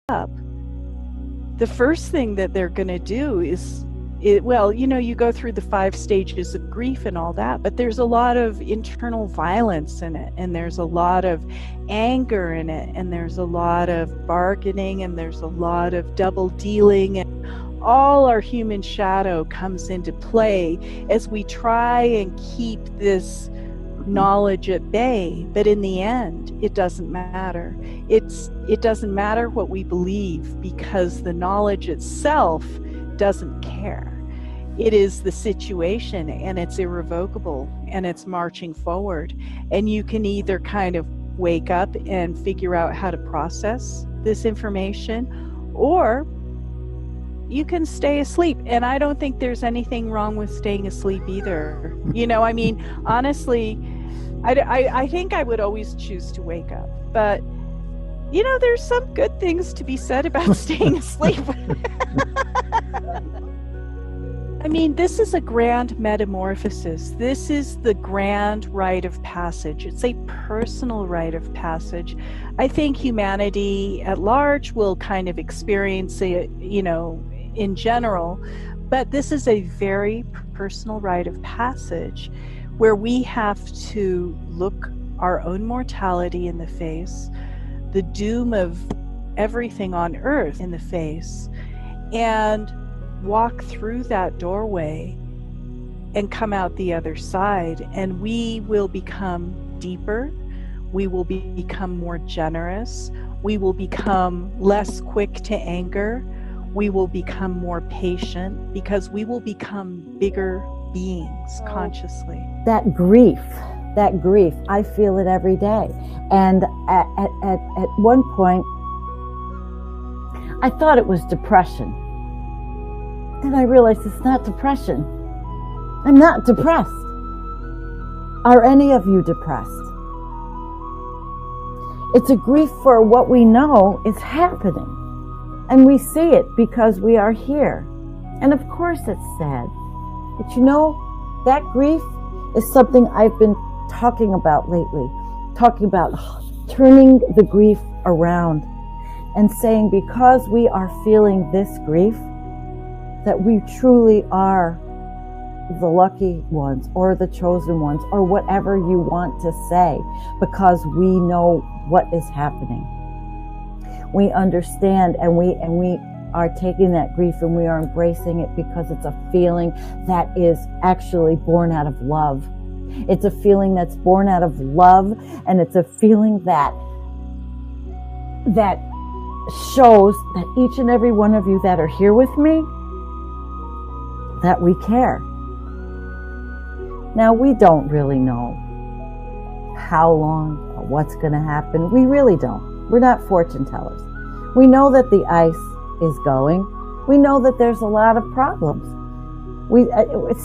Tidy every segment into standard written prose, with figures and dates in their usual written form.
up, the first thing that they're going to do is, you go through the 5 stages of grief and all that, but there's a lot of internal violence in it, and there's a lot of anger in it, and there's a lot of bargaining, and there's a lot of double dealing, and all our human shadow comes into play as we try and keep this knowledge at bay. But in the end, it doesn't matter. It doesn't matter what we believe, because the knowledge itself doesn't care. It is the situation, and it's irrevocable, and it's marching forward. And you can either kind of wake up and figure out how to process this information, or you can stay asleep. And I don't think there's anything wrong with staying asleep either. Honestly, I think I would always choose to wake up. But, there's some good things to be said about staying asleep. This is a grand metamorphosis. This is the grand rite of passage. It's a personal rite of passage. I think humanity at large will kind of experience it, in general, but this is a very personal rite of passage where we have to look our own mortality in the face, the doom of everything on earth in the face, and walk through that doorway and come out the other side. And we will become deeper, we will become more generous, we will become less quick to anger, we will become more patient, because we will become bigger beings consciously. That grief, I feel it every day. And at one point, I thought it was depression. And I realized it's not depression. I'm not depressed. Are any of you depressed? It's a grief for what we know is happening. And we see it because we are here. And of course it's sad. But that grief is something I've been talking about lately. Talking about turning the grief around and saying, because we are feeling this grief, that we truly are the lucky ones or the chosen ones or whatever you want to say, because we know what is happening. We understand, and we are taking that grief and we are embracing it, because it's a feeling that is actually born out of love. It's a feeling that's born out of love, and it's a feeling that shows that each and every one of you that are here with me, that we care. Now, we don't really know how long or what's going to happen. We really don't. We're not fortune tellers. We know that the ice is going. We know that there's a lot of problems. We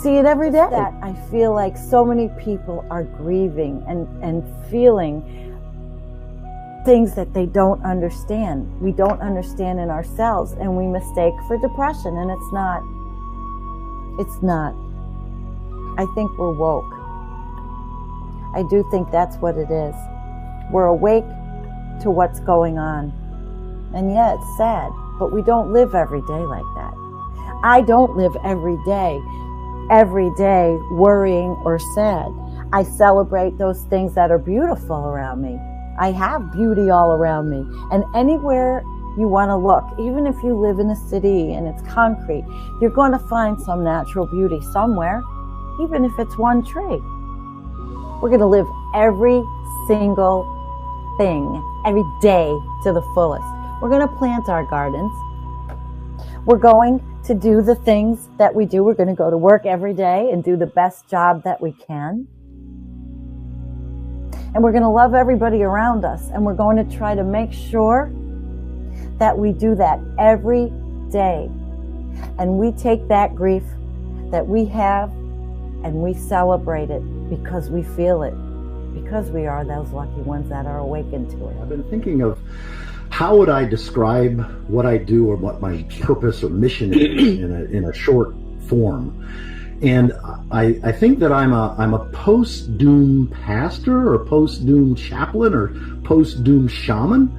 see it every day. That I feel like so many people are grieving and feeling things that they don't understand. We don't understand in ourselves, and we mistake for depression, and it's not. It's not. I think we're woke. I do think that's what it is. We're awake to what's going on. And yeah, it's sad, but we don't live every day like that. I don't live every day worrying or sad. I celebrate those things that are beautiful around me. I have beauty all around me. And anywhere you want to look, even if you live in a city and it's concrete, you're going to find some natural beauty somewhere, even if it's one tree. We're going to live every single thing, every day to the fullest. We're going to plant our gardens. We're going to do the things that we do. We're going to go to work every day and do the best job that we can. And we're going to love everybody around us. And we're going to try to make sure that we do that every day. And we take that grief that we have and we celebrate it because we feel it, because we are those lucky ones that are awakened to it. I've been thinking of how would I describe what I do or what my purpose or mission is in a short form. And I think that I'm a post-doom pastor or post-doom chaplain or post-doom shaman.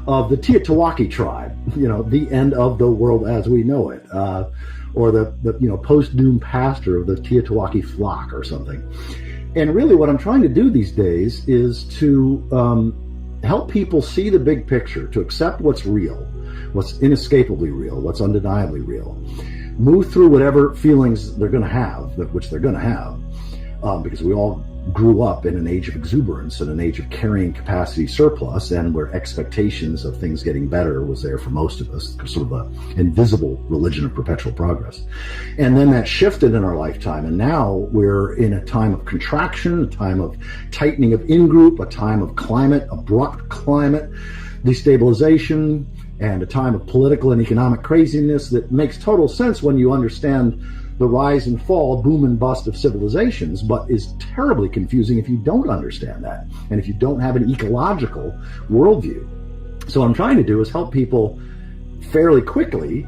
of the Teotwawki tribe, the end of the world as we know it, or the postdoom pastor of the Teotwawki flock or something. And really what I'm trying to do these days is to help people see the big picture, to accept what's real, what's inescapably real, what's undeniably real, move through whatever feelings they're going to have, which they're going to have, because we all grew up in an age of exuberance and an age of carrying capacity surplus, and where expectations of things getting better was there for most of us, sort of an invisible religion of perpetual progress. And then that shifted in our lifetime, and now we're in a time of contraction, a time of tightening of in-group, a time of abrupt climate destabilization, and a time of political and economic craziness that makes total sense when you understand the rise and fall, boom and bust of civilizations, but is terribly confusing if you don't understand that, and if you don't have an ecological worldview. So what I'm trying to do is help people fairly quickly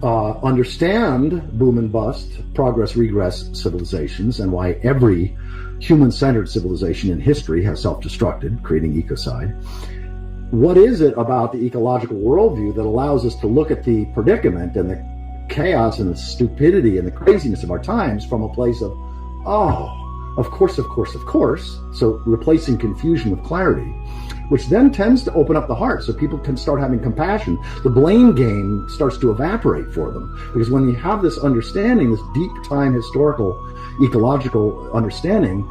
understand boom and bust, progress, regress civilizations, and why every human-centered civilization in history has self-destructed, creating ecocide. What is it about the ecological worldview that allows us to look at the predicament and the chaos and the stupidity and the craziness of our times from a place of, of course. So replacing confusion with clarity, which then tends to open up the heart so people can start having compassion. The blame game starts to evaporate for them, because when you have this understanding, this deep time historical ecological understanding,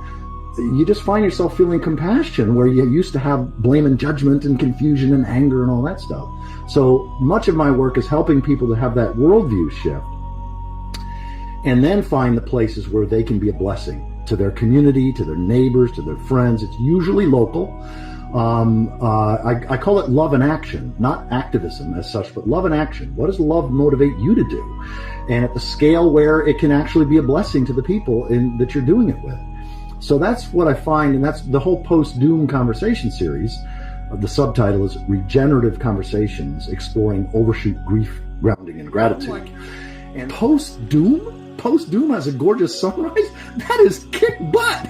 you just find yourself feeling compassion where you used to have blame and judgment and confusion and anger and all that stuff. So much of my work is helping people to have that worldview shift, and then find the places where they can be a blessing to their community, to their neighbors, to their friends. It's usually local. I call it love in action, not activism as such, but love in action. What does love motivate you to do? And at the scale where it can actually be a blessing to the people that you're doing it with. So that's what I find, and that's the whole post-doom conversation series. The subtitle is Regenerative Conversations Exploring Overshoot, Grief, Grounding, and Gratitude. And post-doom has a gorgeous sunrise. That is kick butt.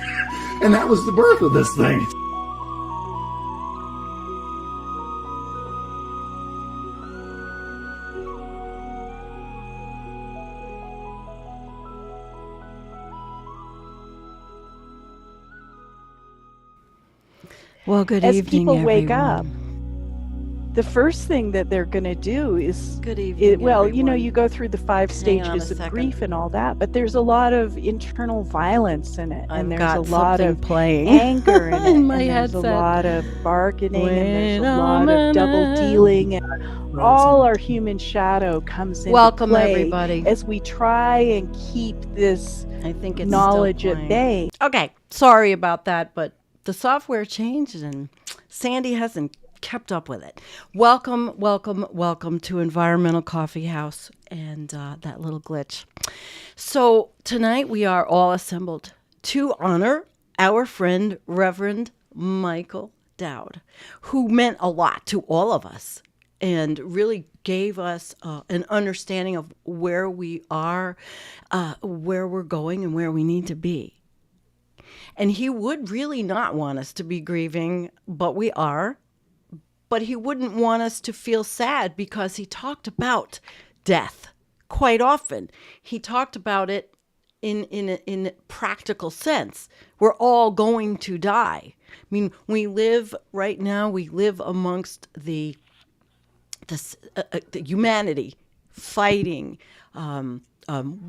And that was the birth of this thing. Well, good evening, as people wake up, the first thing that they're going to do is, good evening, you go through the 5 stages of grief and all that, but there's a lot of internal violence in it, and there's a lot of anger in it, in my and there's headset. a lot of bargaining, and there's a lot of double dealing, and all our human shadow comes into Welcome, play everybody, as we try and keep this knowledge at bay. Okay, sorry about that, but the software changed and Sandy hasn't kept up with it. Welcome to Environmental Coffee House and that little glitch. So tonight we are all assembled to honor our friend, Reverend Michael Dowd, who meant a lot to all of us and really gave us an understanding of where we are, where we're going, and where we need to be. And he would really not want us to be grieving, but we are. But he wouldn't want us to feel sad, because he talked about death quite often. He talked about it in a practical sense. We're all going to die. I mean, we live amongst the humanity fighting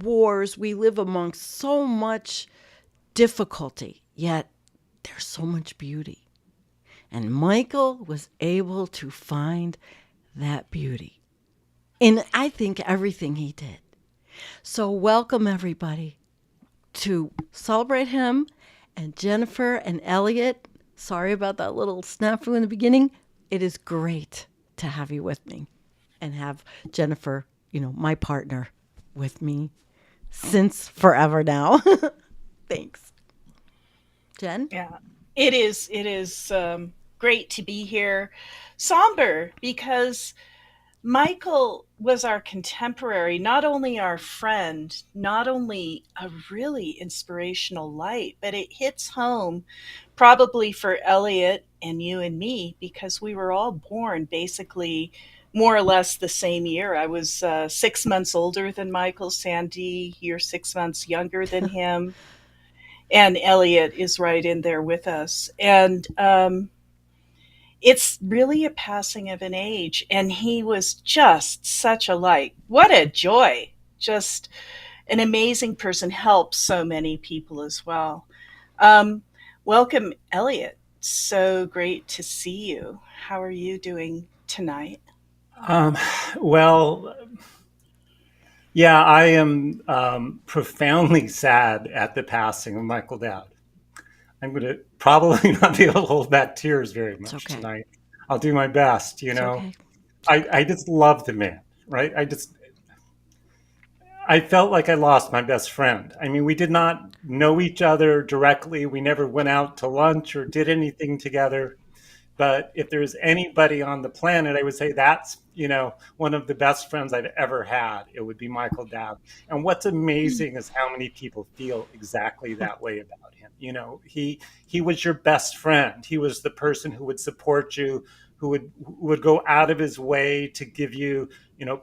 wars. We live amongst so much difficulty, yet there's so much beauty. And Michael was able to find that beauty in, I think, everything he did. So welcome, everybody, to celebrate him. And Jennifer and Elliot, sorry about that little snafu in the beginning. It is great to have you with me and have Jennifer, my partner, with me since forever now. Thanks. Jen? Yeah, it is great to be here. Somber, because Michael was our contemporary, not only our friend, not only a really inspirational light, but it hits home probably for Elliot and you and me because we were all born basically more or less the same year. I was 6 months older than Michael. Sandy, you're 6 months younger than him. And Elliot is right in there with us. And it's really a passing of an age. And he was just such a light. What a joy. Just an amazing person, helps so many people as well. Um, Welcome, Elliot. So great to see you. How are you doing tonight? Um, well, yeah, I am profoundly sad at the passing of Michael Dowd. I'm going to probably not be able to hold back tears very It's much okay. tonight. I'll do my best, you It's know. okay. I just love the man, right? I felt like I lost my best friend. I mean, we did not know each other directly. We never went out to lunch or did anything together. But if there's anybody on the planet, I would say that's, one of the best friends I've ever had. It would be Michael Dow. And what's amazing is how many people feel exactly that way about him. He was your best friend. He was the person who would support you, who would go out of his way to give you,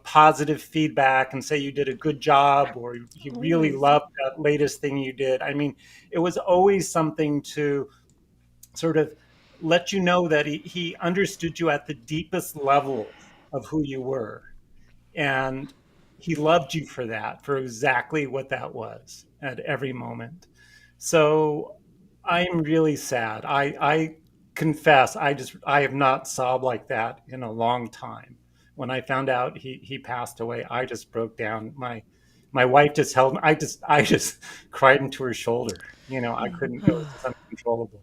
positive feedback and say you did a good job, or he really Always. loved that latest thing you did. I mean, it was always something to sort of let you know that he understood you at the deepest level of who you were. And he loved you for that, for exactly what that was at every moment. So I'm really sad. I confess, I have not sobbed like that in a long time. When I found out he passed away, I just broke down. My wife just held me. I just cried into her shoulder. I couldn't. It was just uncontrollable.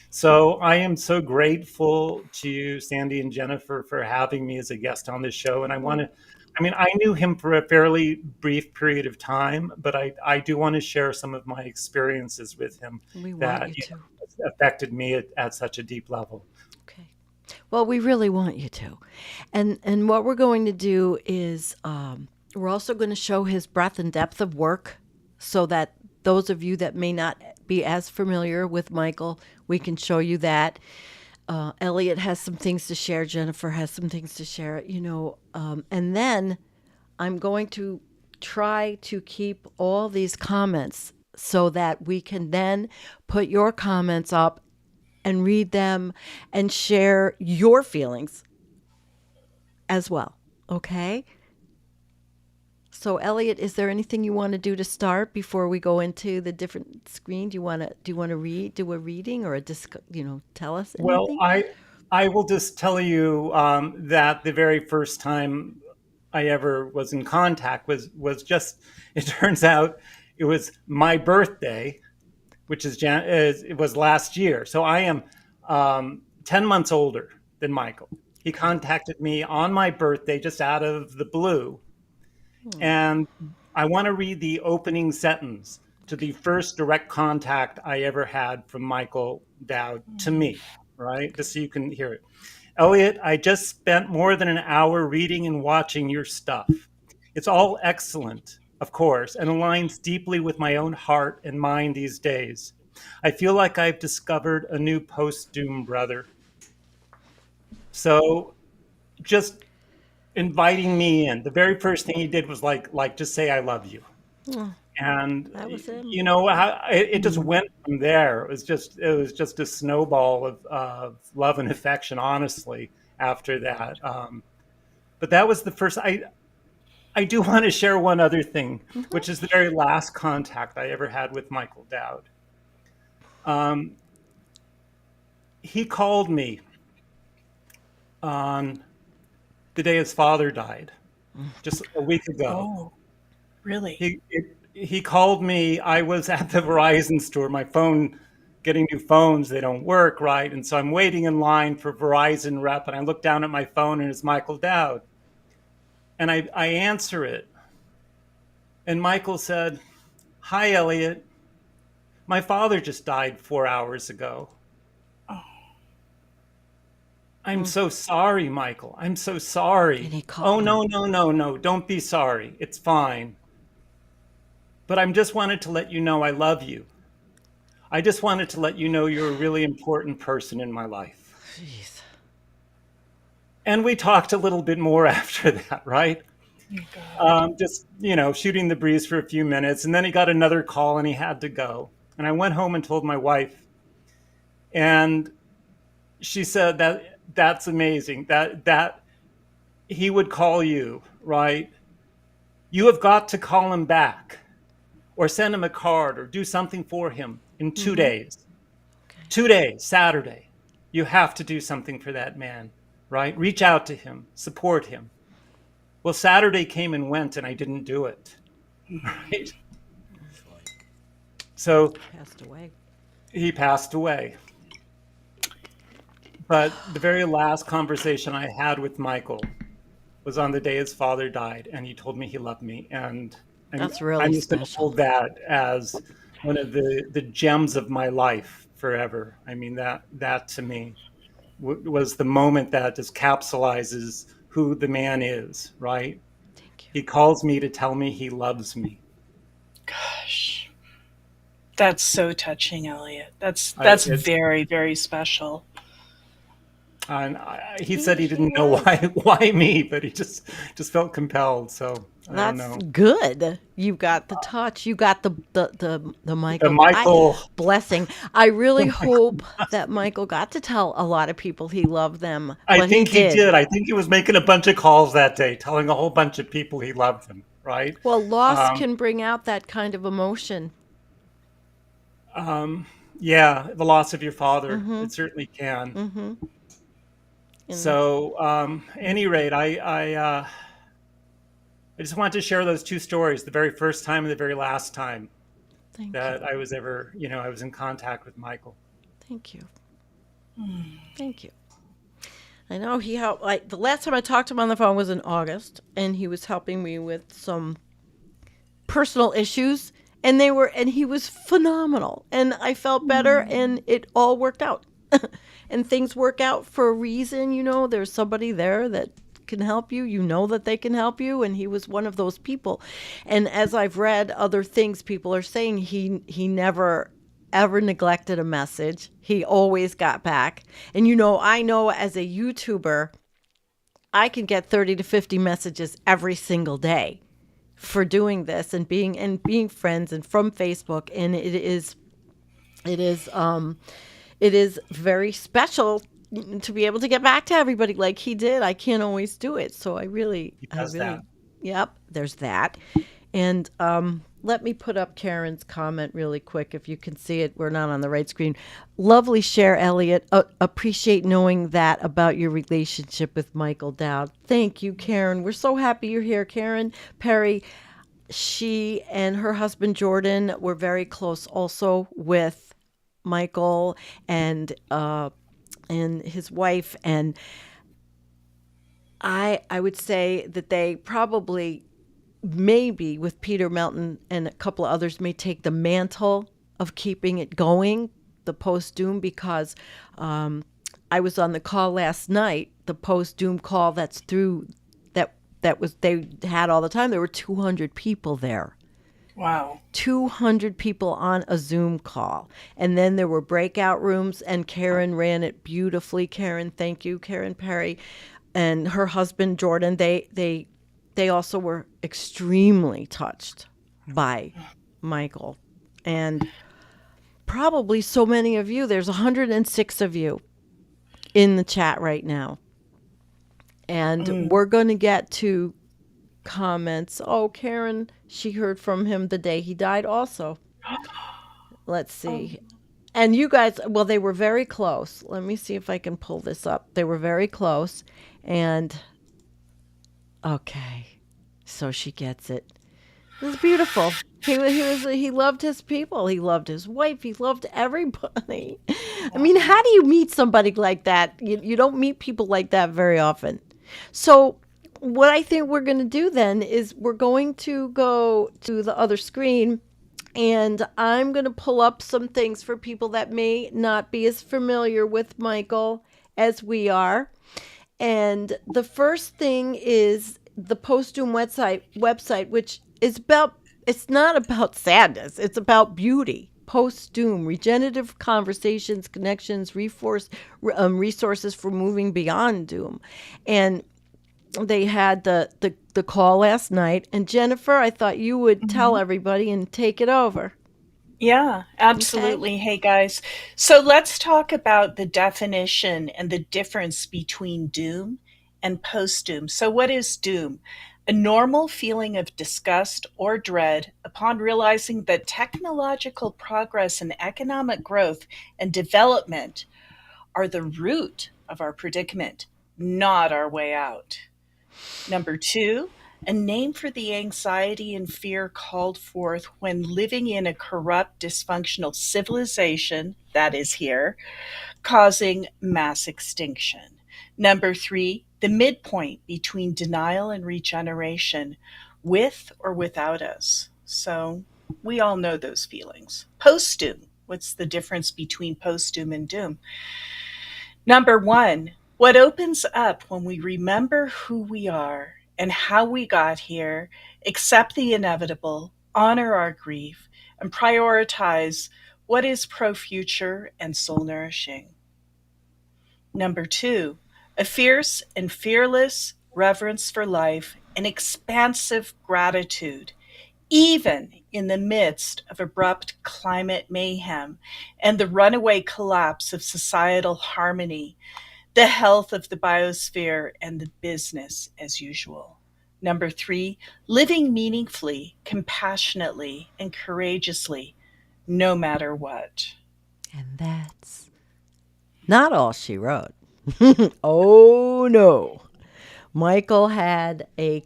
So I am so grateful to Sandy and Jennifer for having me as a guest on this show. And I mean, I knew him for a fairly brief period of time, but I do want to share some of my experiences with him We want that you to. affected me at such a deep level. Okay. Well, we really want you to. And what we're going to do is we're also going to show his breadth and depth of work so that those of you that may not be as familiar with Michael, we can show you that. Elliot has some things to share. Jennifer has some things to share, and then I'm going to try to keep all these comments so that we can then put your comments up and read them and share your feelings as well. Okay? So Elliot, is there anything you want to do to start before we go into the different screen? Do you want to do a reading or tell us Well, anything? I will just tell you that the very first time I ever was in contact was just. It turns out it was my birthday, which it was last year. So I am 10 months older than Michael. He Okay. contacted me on my birthday just out of the blue. And I want to read the opening sentence to the first direct contact I ever had from Michael Dowd to me, right? Just so you can hear it. Elliot, I just spent more than an hour reading and watching your stuff. It's all excellent, of course, and aligns deeply with my own heart and mind these days. I feel like I've discovered a new post-doom brother. So just inviting me in. The very first thing he did was like just say I love you. Oh, And that was him. it just went from there. It was just a snowball of love and affection, honestly, after that. But that was the first. I do want to share one other thing, which is the very last contact I ever had with Michael Dowd. Um, he called me on the day his father died, just a week ago. Oh, really? He called me. I was at the Verizon store. My phone, getting new phones, they don't work, right? And so I'm waiting in line for Verizon rep, and I look down at my phone, and it's Michael Dowd. And I answer it, and Michael said, "Hi, Elliot. My father just died 4 hours ago." Oh, I'm so sorry, Michael. I'm so sorry. And he Oh, called no, no, no, no. Don't be sorry. It's fine. But I just wanted to let you know I love you. I just wanted to let you know you're a really important person in my life. Jeez. And we talked a little bit more after that, right? Just, shooting the breeze for a few minutes. And then he got another call and he had to go. And I went home and told my wife. And she said that's amazing. That he would call you, right? You have got to call him back or send him a card or do something for him in 2 days. Okay. 2 days, Saturday. You have to do something for that man, right? Reach out to him, support him. Well, Saturday came and went and I didn't do it, right? So Passed away. he passed away. But the very last conversation I had with Michael was on the day his father died, and he told me he loved me. And That's really I'm just going to special. hold that as one of the gems of my life forever. I mean, that to me was the moment that just capsulizes who the man is, right? Thank you. He calls me to tell me he loves me. Gosh, that's so touching, Elliot. That's It's- very, very special. And he said he didn't know why me, but he just felt compelled. So I don't That's know. good. You got the touch. You got the Michael. The Michael. Blessing. I really hope that Michael got to tell a lot of people he loved them. I but think he did. did. I think he was making a bunch of calls that day, telling a whole bunch of people he loved them. Right? Well, loss can bring out that kind of emotion. Yeah, the loss of your father. It certainly can. Mm-hmm. So, any rate, I just wanted to share those two stories: the very first time and the very last time that I was ever, I was in contact with Michael. Thank you. Thank you. I know he helped. Like the last time I talked to him on the phone was in August, and he was helping me with some personal issues, and he was phenomenal, and I felt better, and it all worked out. And things work out for a reason, there's somebody there that can help you, that they can help you, and he was one of those people. And as I've read other things, people are saying he never ever neglected a message. He always got back. And I know as a YouTuber, I can get 30 to 50 messages every single day for doing this and being friends and from Facebook, and it is very special to be able to get back to everybody like he did. I can't always do it. So That. Yep, there's that. And let me put up Karen's comment really quick. If you can see it, we're not on the right screen. Lovely share, Elliot. Appreciate knowing that about your relationship with Michael Dowd. Thank you, Karen. We're so happy you're here, Karen Perry. She and her husband, Jordan, were very close also with Michael and his wife, and I would say that they probably, maybe with Peter Melton and a couple of others, may take the mantle of keeping it going, the post-doom, because I was on the call last night, the post-doom call that's through that was they had all the time. There were 200 people there. Wow. 200 people on a Zoom call. And then there were breakout rooms, and Karen ran it beautifully. Karen, thank you, Karen Perry. And her husband, Jordan, they also were extremely touched by Michael. And probably so many of you, there's 106 of you in the chat right now. And we're going to get to comments. Oh, Karen, she heard from him the day he died also. Let's see. And you guys, well, they were very close. Let me see if I can pull this up. They were very close. And, okay. So she gets it. It was beautiful. He loved his people. He loved his wife. He loved everybody. I mean, how do you meet somebody like that? You don't meet people like that very often. So what I think we're going to do then is we're going to go to the other screen, and I'm going to pull up some things for people that may not be as familiar with Michael as we are. And the first thing is the postdoom website, which is about, it's not about sadness, it's about beauty. Postdoom, regenerative conversations, connections, resources for moving beyond doom. And they had the call last night. And Jennifer, I thought you would tell everybody and take it over. Yeah, absolutely. Hey, guys. So let's talk about the definition and the difference between doom and post-doom. So what is doom? A normal feeling of disgust or dread upon realizing that technological progress and economic growth and development are the root of our predicament, not our way out. Number two, a name for the anxiety and fear called forth when living in a corrupt, dysfunctional civilization that is here, causing mass extinction. Number three, the midpoint between denial and regeneration, with or without us. So we all know those feelings. Post-doom. What's the difference between post-doom and doom? Number one, what opens up when we remember who we are and how we got here, accept the inevitable, honor our grief, and prioritize what is pro future and soul nourishing. Number two, a fierce and fearless reverence for life and expansive gratitude, even in the midst of abrupt climate mayhem and the runaway collapse of societal harmony, the health of the biosphere, and the business as usual. Number three, living meaningfully, compassionately, and courageously, no matter what. And that's not all she wrote. Oh, no. Michael had a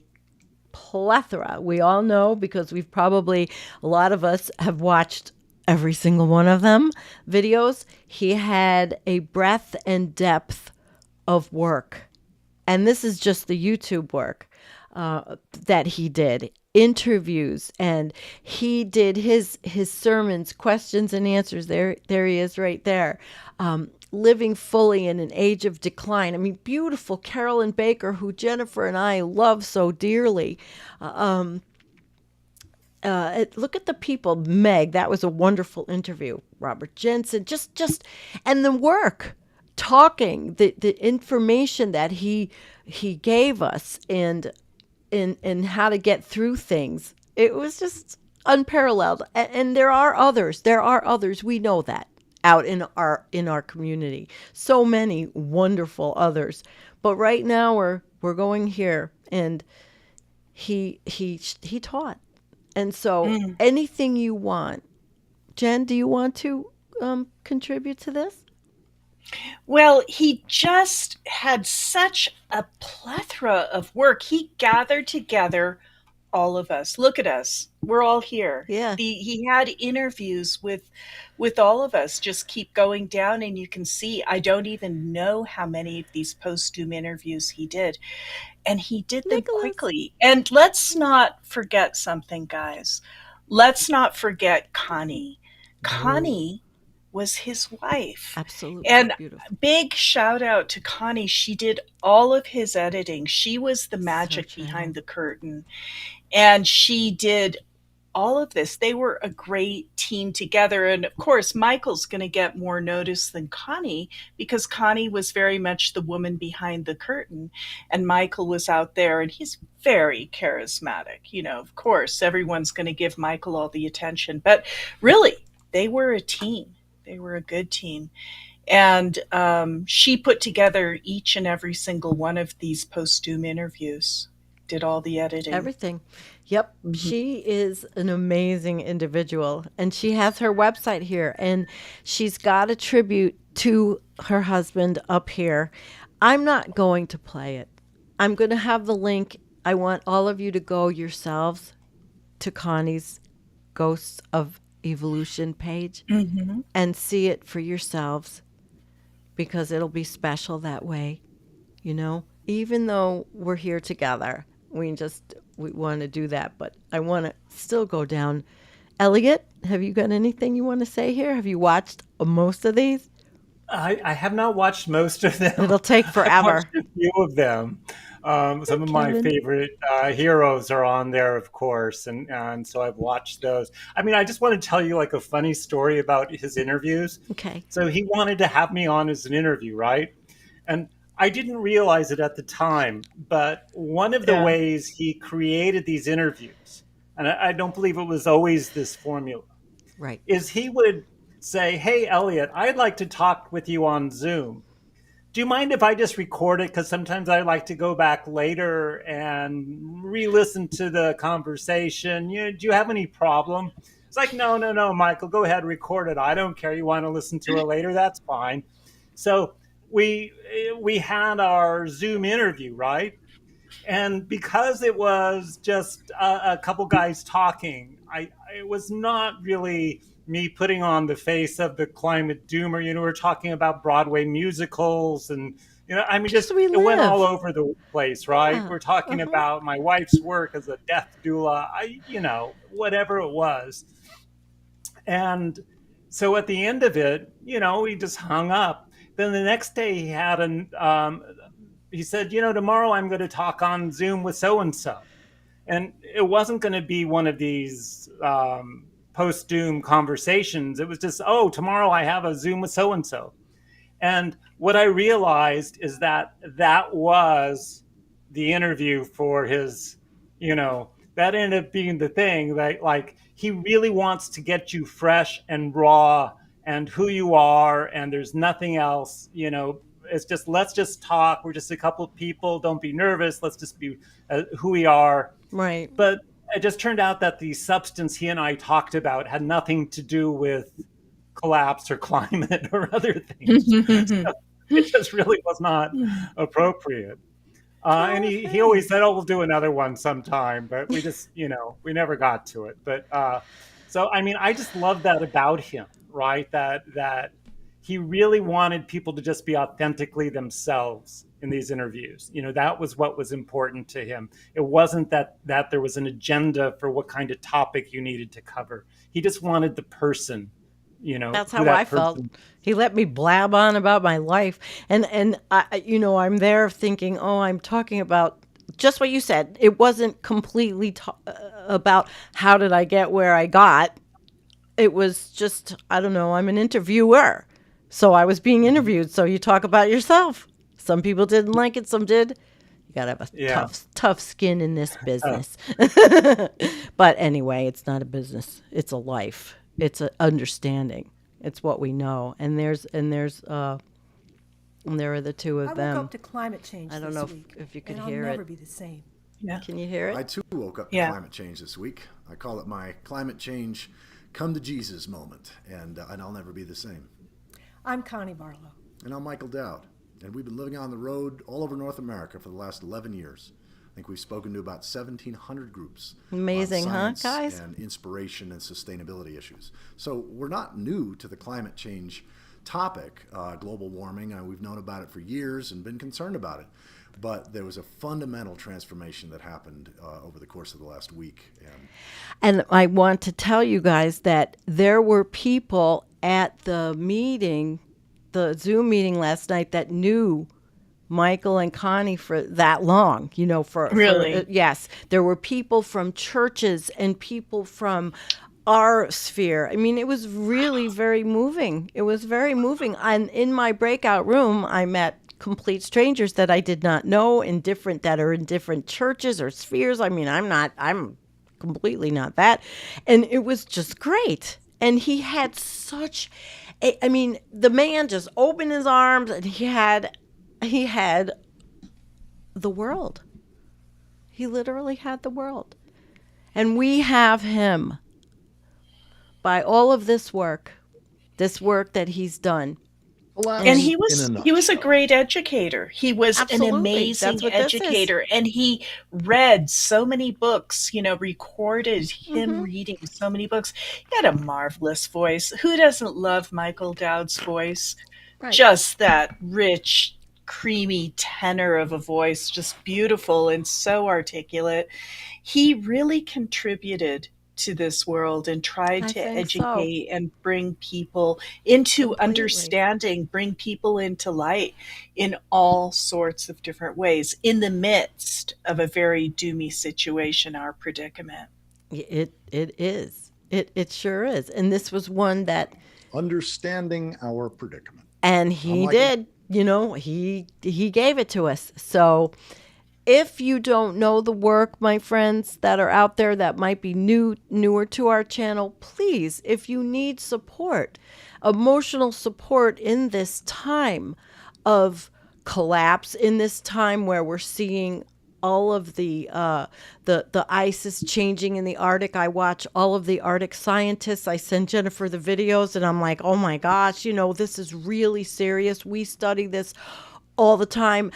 plethora. We all know, because we've probably, a lot of us have watched every single one of them videos. He had a breadth and depth of work. And this is just the YouTube work that he did. Interviews, and he did his sermons, questions and answers. There he is right there. Living fully in an age of decline. I mean, beautiful Carolyn Baker, who Jennifer and I love so dearly. Look at the people. Meg, that was a wonderful interview. Robert Jensen, just, and the work, talking, the information that he gave us, and how to get through things. It was just unparalleled. And there are others. We know that out in our community. So many wonderful others. But right now we're going here, and he taught. And so anything you want. Jen, do you want to contribute to this? Well, he just had such a plethora of work. He gathered together all of us. Look at us. We're all here. Yeah. He had interviews with all of us. Just keep going down and you can see, I don't even know how many of these post-doom interviews he did. And he did them quickly. And let's not forget something, guys. Let's not forget Connie. Connie was his wife. Absolutely. And beautiful. Big shout out to Connie. She did all of his editing. She was the magic behind the curtain. And she did all of this. They were a great team together. And of course, Michael's going to get more notice than Connie, because Connie was very much the woman behind the curtain. And Michael was out there, and he's very charismatic. You know, of course, everyone's going to give Michael all the attention. But really, they were a team. They were a good team. And she put together each and every single one of these post-doom interviews, did all the editing. Everything. Yep. Mm-hmm. She is an amazing individual, and she has her website here, and she's got a tribute to her husband up here. I'm not going to play it. I'm going to have the link. I want all of you to go yourselves to Connie's Ghosts of Evolution page and see it for yourselves, because it'll be special that way. You know, even though we're here together, we want to do that, but I want to still go down. Elliot, have you got anything you want to say here? Have you watched most of these? I have not watched most of them. It'll take I've watched forever. a few of them. Hi, Some of my Kevin. favorite heroes are on there, of course, and so I've watched those. I mean, I just want to tell you like a funny story about his interviews. Okay. So he wanted to have me on as an interview, right? And I didn't realize it at the time, but one of the Yeah. ways he created these interviews, and I don't believe it was always this formula, Right. is he would say, "Hey, Elliot, I'd like to talk with you on Zoom. Do you mind if I just record it? Because sometimes I like to go back later and re-listen to the conversation. Do you have any problem?" It's like, no, no, no, Michael, go ahead, record it. I don't care. You want to listen to it later? That's fine. So we we had our Zoom interview, right? And because it was just a couple guys talking, it was not really me putting on the face of the climate doomer. We're talking about Broadway musicals, and I mean, Just just we it went all live. over the place, right? Yeah. We're talking Uh-huh. about my wife's work as a death doula, whatever it was. And so at the end of it, he just hung up. Then the next day he said, tomorrow I'm going to talk on Zoom with so and so. And it wasn't going to be one of these post doom conversations. It was just, oh, tomorrow I have a Zoom with so and so. And what I realized is that that was the interview for his, that ended up being the thing that, like, he really wants to get you fresh and raw and who you are. And there's nothing else, it's just, let's just talk. We're just a couple of people. Don't be nervous. Let's just be who we are. Right. But it just turned out that the substance he and I talked about had nothing to do with collapse or climate or other things. So it just really was not appropriate. And he always said, "Oh, we'll do another one sometime," but we just, we never got to it. But so I mean, I just love that about him, right? That he really wanted people to just be authentically themselves in these interviews. That was what was important to him. It wasn't that there was an agenda for what kind of topic you needed to cover. He just wanted the person, That's who how I that felt. person. He let me blab on about my life, and I'm there thinking, oh, I'm talking about just what you said. It wasn't completely about how did I get where I got. It was just, I don't know. I'm an interviewer, so I was being interviewed. So you talk about yourself. Some people didn't like it. Some did. You gotta have a Yeah. tough skin in this business. But anyway, it's not a business. It's a life. It's an understanding. It's what we know. And there are the two of I woke them. up to climate change I don't this know week, if you could and hear I'll never it. be the same. Yeah. Can you hear I it? too woke up to Yeah. climate change this week. I call it my climate change come to Jesus moment, and I'll never be the same. I'm Connie Barlow. And I'm Michael Dowd, and we've been living on the road all over North America for the last 11 years. I think we've spoken to about 1,700 groups. Amazing, on huh, science guys? And inspiration and sustainability issues. So we're not new to the climate change topic, global warming. We've known about it for years and been concerned about it. But there was a fundamental transformation that happened over the course of the last week. And I want to tell you guys that there were people at the meeting, the Zoom meeting last night, that knew Michael and Connie for that long, Really? Yes. There were people from churches and people from our sphere. I mean, it was really very moving. It was very moving. And in my breakout room, I met complete strangers that I did not know that are in different churches or spheres. I mean, I'm completely not that. And it was just great. And he had the man just opened his arms and he had the world. He literally had the world. And we have him by all of this work that he's done. And he was a great educator. He was Absolutely. an amazing That's what this is. educator, and he read so many books, recorded him reading so many books. He had a marvelous voice. Who doesn't love Michael Dowd's voice? Right. Just that rich, creamy tenor of a voice, just beautiful and so articulate. He really contributed to this world and tried I to think so. educate and bring people into Completely. understanding, bring people into light in all sorts of different ways in the midst of a very doomy situation, our predicament. It is. It sure is. And this was one that, Understanding our predicament. and he did, he gave it to us. So if you don't know the work, my friends that are out there that might be newer to our channel, please, if you need support, emotional support in this time of collapse, in this time where we're seeing all of the ice is changing in the Arctic. I watch all of the Arctic scientists. I send Jennifer the videos, and I'm like, oh my gosh, this is really serious. We study this all the time.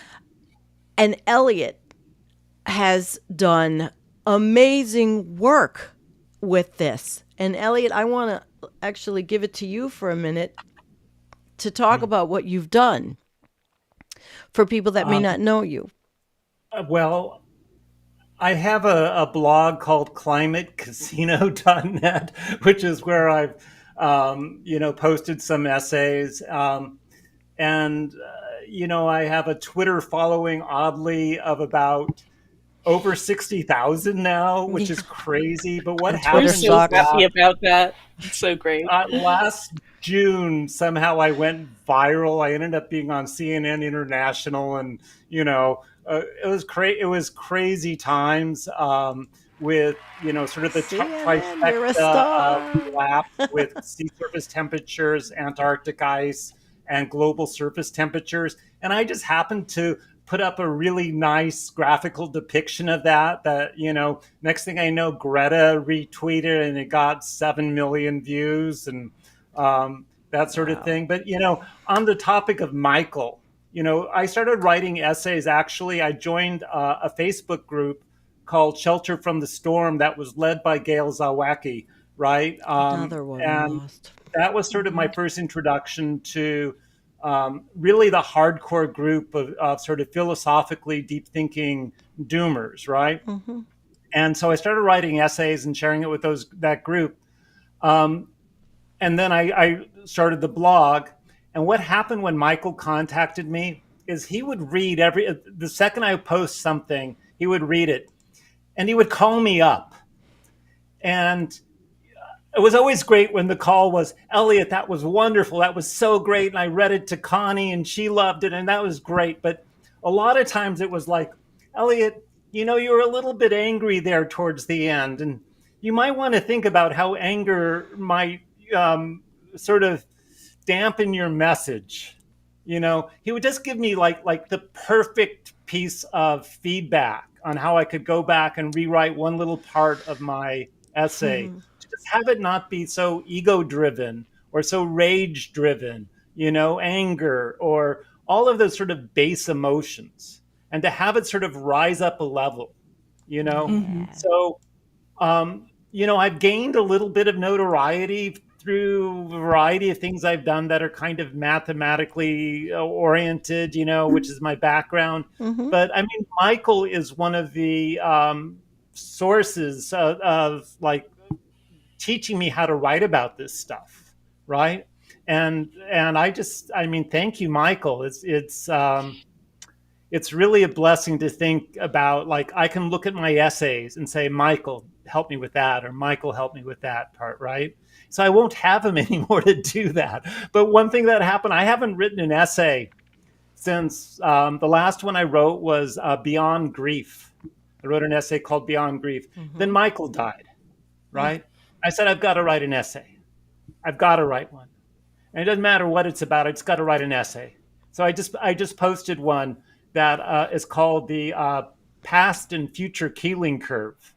And Elliot has done amazing work with this. And Elliot, I want to actually give it to you for a minute to talk about what you've done for people that may not know you. Well, I have a blog called climatecasino.net, which is where I've, posted some essays. And I have a Twitter following, oddly, of about over 60,000 now, which is crazy. But what happened? We're so happy about that. It's so great. Last June, somehow I went viral. I ended up being on CNN International, and it was crazy times with sort of the trifecta of collapse with sea surface temperatures, Antarctic ice, and global surface temperatures. And I just happened to put up a really nice graphical depiction of that, next thing I know, Greta retweeted and it got 7 million views and that sort of thing. But, on the topic of Michael, I started writing essays. Actually, I joined a Facebook group called Shelter from the Storm that was led by Gail Zawacki, right? Another one and lost. That was sort of my first introduction to really the hardcore group of sort of philosophically deep thinking doomers, right? Mm-hmm. And so I started writing essays and sharing it with that group. And then I started the blog. And what happened when Michael contacted me is he would read the second I post something, he would read it and he would call me up. And it was always great when the call was, Elliot, that was wonderful. That was so great. And I read it to Connie and she loved it. And that was great. But a lot of times it was like, Elliot, you were a little bit angry there towards the end. And you might want to think about how anger might sort of dampen your message. He would just give me like the perfect piece of feedback on how I could go back and rewrite one little part of my essay. Just have it not be so ego driven or so rage driven, anger or all of those sort of base emotions, and to have it sort of rise up a level, So, I've gained a little bit of notoriety through a variety of things I've done that are kind of mathematically oriented, which is my background. Mm-hmm. But I mean, Michael is one of the sources of like teaching me how to write about this stuff, right? And I mean, thank you, Michael. It's really a blessing to think about, like, I can look at my essays and say, Michael, help me with that, or Michael, help me with that part, right? So I won't have him anymore to do that. But one thing that happened, I haven't written an essay since the last one I wrote was Beyond Grief. I wrote an essay called Beyond Grief. Mm-hmm. Then Michael died, right? I said, I've got to write an essay. I've got to write one. And it doesn't matter what it's about. I just got to write an essay. So I just posted one that is called the Past and Future Keeling Curve.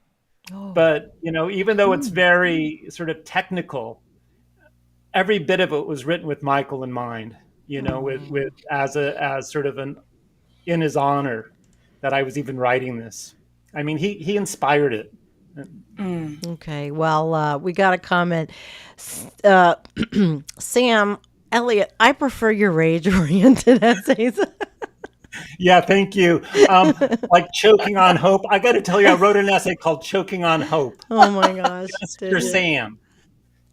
Oh. But, even though it's very sort of technical, every bit of it was written with Michael in mind, with as sort of in his honor that I was even writing this. I mean, he inspired it. Okay, well, we got a comment. Sam, Elliot, I prefer your rage-oriented essays. Yeah, thank you. Like choking on hope. I got to tell you, I wrote an essay called "Choking on Hope" Oh my gosh, just for did you? Sam,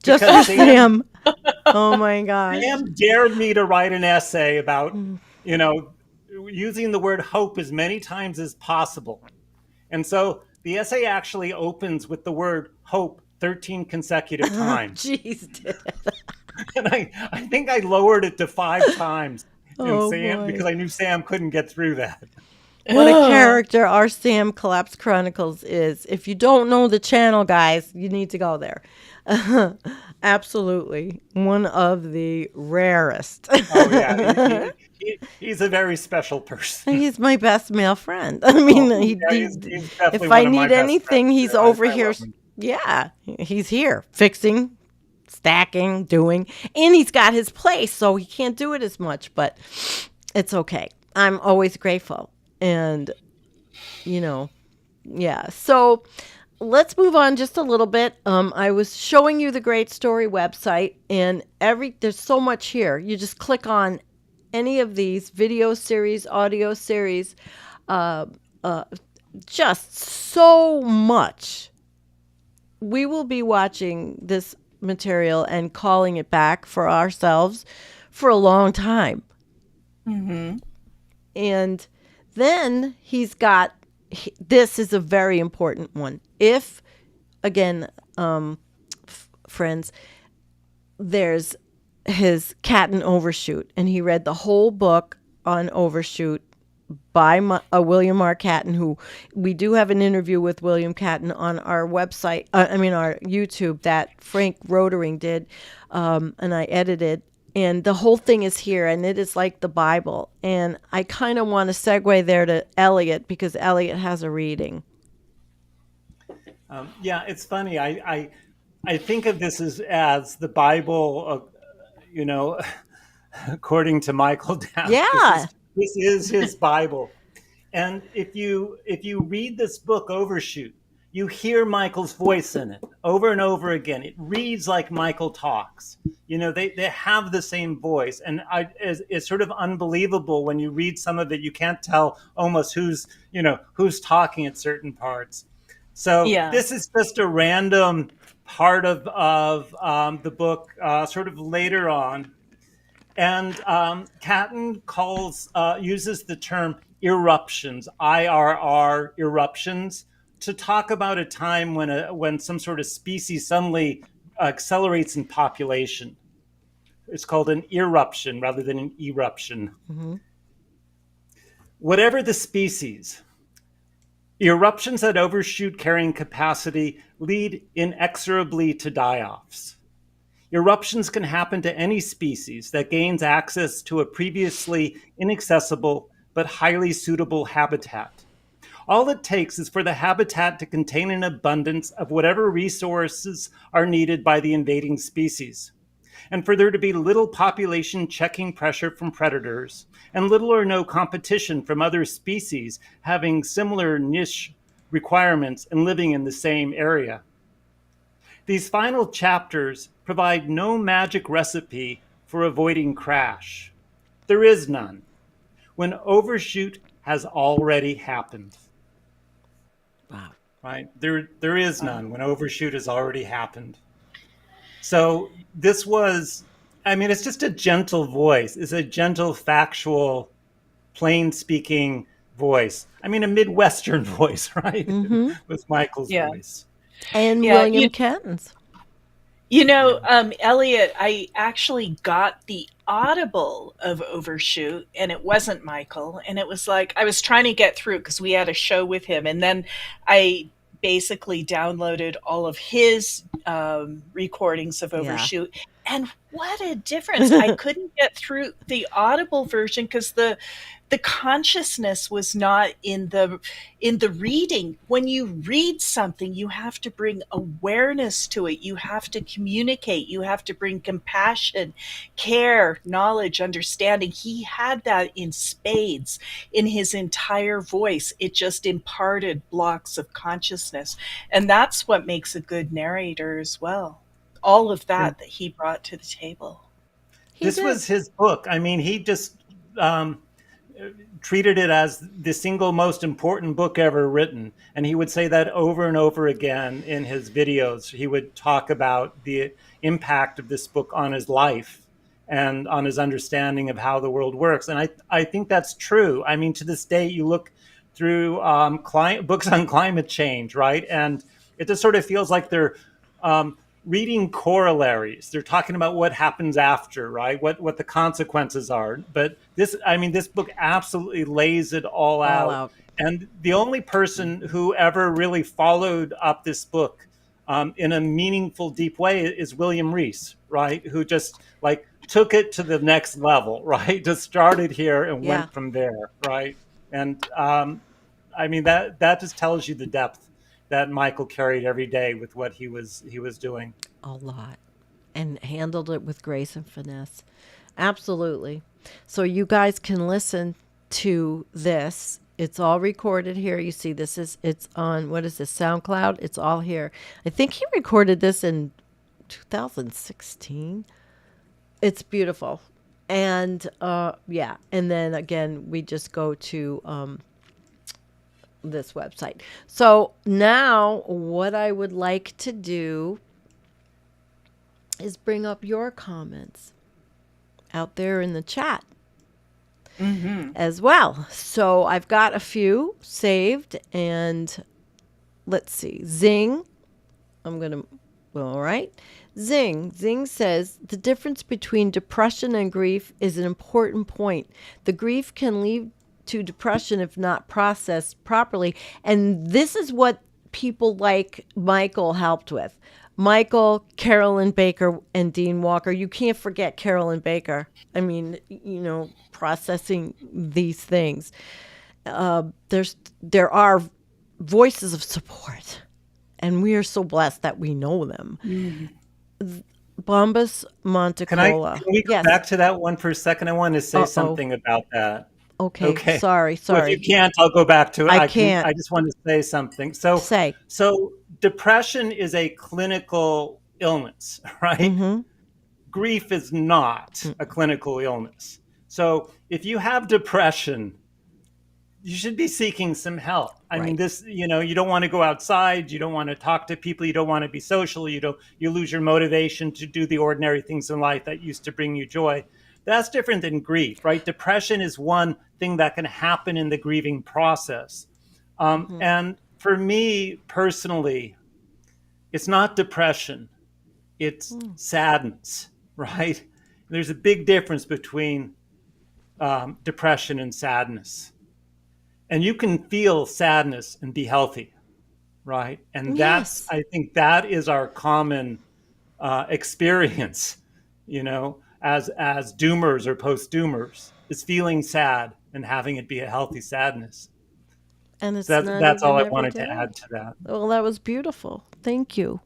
Just because for Sam. Oh my gosh. Sam dared me to write an essay about, you know, using the word hope as many times as possible. And so the essay actually opens with the word hope 13 consecutive times. Jeez, did it. And I think I lowered it to 5 times. And Oh Sam, boy. because I knew Sam couldn't get through that. What a character our Sam Collapse Chronicles is. If you don't know the channel, guys, you need to go there. Absolutely. One of the rarest. Oh, yeah. He's a very special person. He's my best male friend. I mean, He's definitely if I one of my need best anything, friends, he's too. over I here. love him. Yeah, he's here fixing, stacking, doing, and he's got his place, so he can't do it as much, but it's okay. I'm always grateful. And, yeah. So let's move on just a little bit. I was showing you the Great Story website, and there's so much here. You just click on any of these video series, audio series, just so much. We will be watching this material and calling it back for ourselves for a long time. Mm-hmm. And then this is a very important one. If, again, friends, there's his Cat and Overshoot, and he read the whole book on Overshoot by William R. Catton, who we do have an interview with William Catton on our website, our YouTube that Frank Rotering did, and I edited. And the whole thing is here, and it is like the Bible. And I kind of want to segue there to Elliot, because Elliot has a reading. Yeah, it's funny. I think of this as the Bible, according to Michael Dow. Yeah. This is his Bible. And if you read this book, Overshoot, you hear Michael's voice in it over and over again. It reads like Michael talks. They have the same voice. And it's sort of unbelievable when you read some of it. You can't tell almost who's talking at certain parts. So This is just a random part of the book, sort of later on. And Catton uses the term eruptions, IRR eruptions, to talk about a time when some sort of species suddenly accelerates in population. It's called an eruption rather than an eruption. Mm-hmm. Whatever the species, eruptions at overshoot carrying capacity lead inexorably to die-offs. Eruptions can happen to any species that gains access to a previously inaccessible but highly suitable habitat. All it takes is for the habitat to contain an abundance of whatever resources are needed by the invading species, and for there to be little population checking pressure from predators, and little or no competition from other species having similar niche requirements and living in the same area. These final chapters provide no magic recipe for avoiding crash. There is none, when overshoot has already happened. Wow. Right? There is none when overshoot has already happened. So this was, it's just a gentle voice. It's a gentle, factual, plain speaking voice. A Midwestern voice, right? Mm-hmm. With Michael's voice. And William Catton's. Elliot, I actually got the Audible of Overshoot, and it wasn't Michael. And it was like, I was trying to get through because we had a show with him. And then I basically downloaded all of his recordings of Overshoot. Yeah. And what a difference. I couldn't get through the Audible version because the consciousness was not in the reading. When you read something, you have to bring awareness to it. You have to communicate. You have to bring compassion, care, knowledge, understanding. He had that in spades in his entire voice. It just imparted blocks of consciousness. And that's what makes a good narrator as well. All of that he brought to the table. This was his book. He just treated it as the single most important book ever written. And he would say that over and over again in his videos. He would talk about the impact of this book on his life and on his understanding of how the world works. And I think that's true. I mean, to this day, you look through books on climate change, right? And it just sort of feels like they're reading corollaries. They're talking about what happens after, right? What the consequences are. But this book absolutely lays it all out. And the only person who ever really followed up this book in a meaningful, deep way is William Rees, right? Who just like took it to the next level, right? Just started here and went from there, right? And I mean, that just tells you the depth that Michael carried every day with what he was doing. A lot. And handled it with grace and finesse. Absolutely. So you guys can listen to this. It's all recorded here. You see it's on, what is this, SoundCloud? It's all here. I think he recorded this in 2016. It's beautiful. And and then again, we just go to this website. So now what I would like to do is bring up your comments out there in the chat as well. So I've got a few saved, and let's see. Zing. All right. Zing says the difference between depression and grief is an important point. The grief can lead to depression if not processed properly. And this is what people like Michael helped with. Michael, Carolyn Baker, and Dean Walker. You can't forget Carolyn Baker. I mean, processing these things. There are voices of support, and we are so blessed that we know them. Bombas Montecola. Can we go back to that one for a second? I want to say something about that. Okay. Sorry. Well, if you can't, I'll go back to it. I can't. I just want to say something. So depression is a clinical illness, right? Mm-hmm. Grief is not a clinical illness. So if you have depression, you should be seeking some help. I mean, you don't want to go outside. You don't want to talk to people. You don't want to be social. You lose your motivation to do the ordinary things in life that used to bring you joy. That's different than grief, right? Depression is one thing that can happen in the grieving process. And for me personally, it's not depression, it's sadness, right? There's a big difference between depression and sadness. And you can feel sadness and be healthy, right? And I think that is our common experience, as doomers or post-doomers, is feeling sad and having it be a healthy sadness. And it's that's all I wanted to add to that. Well, that was beautiful. Thank you.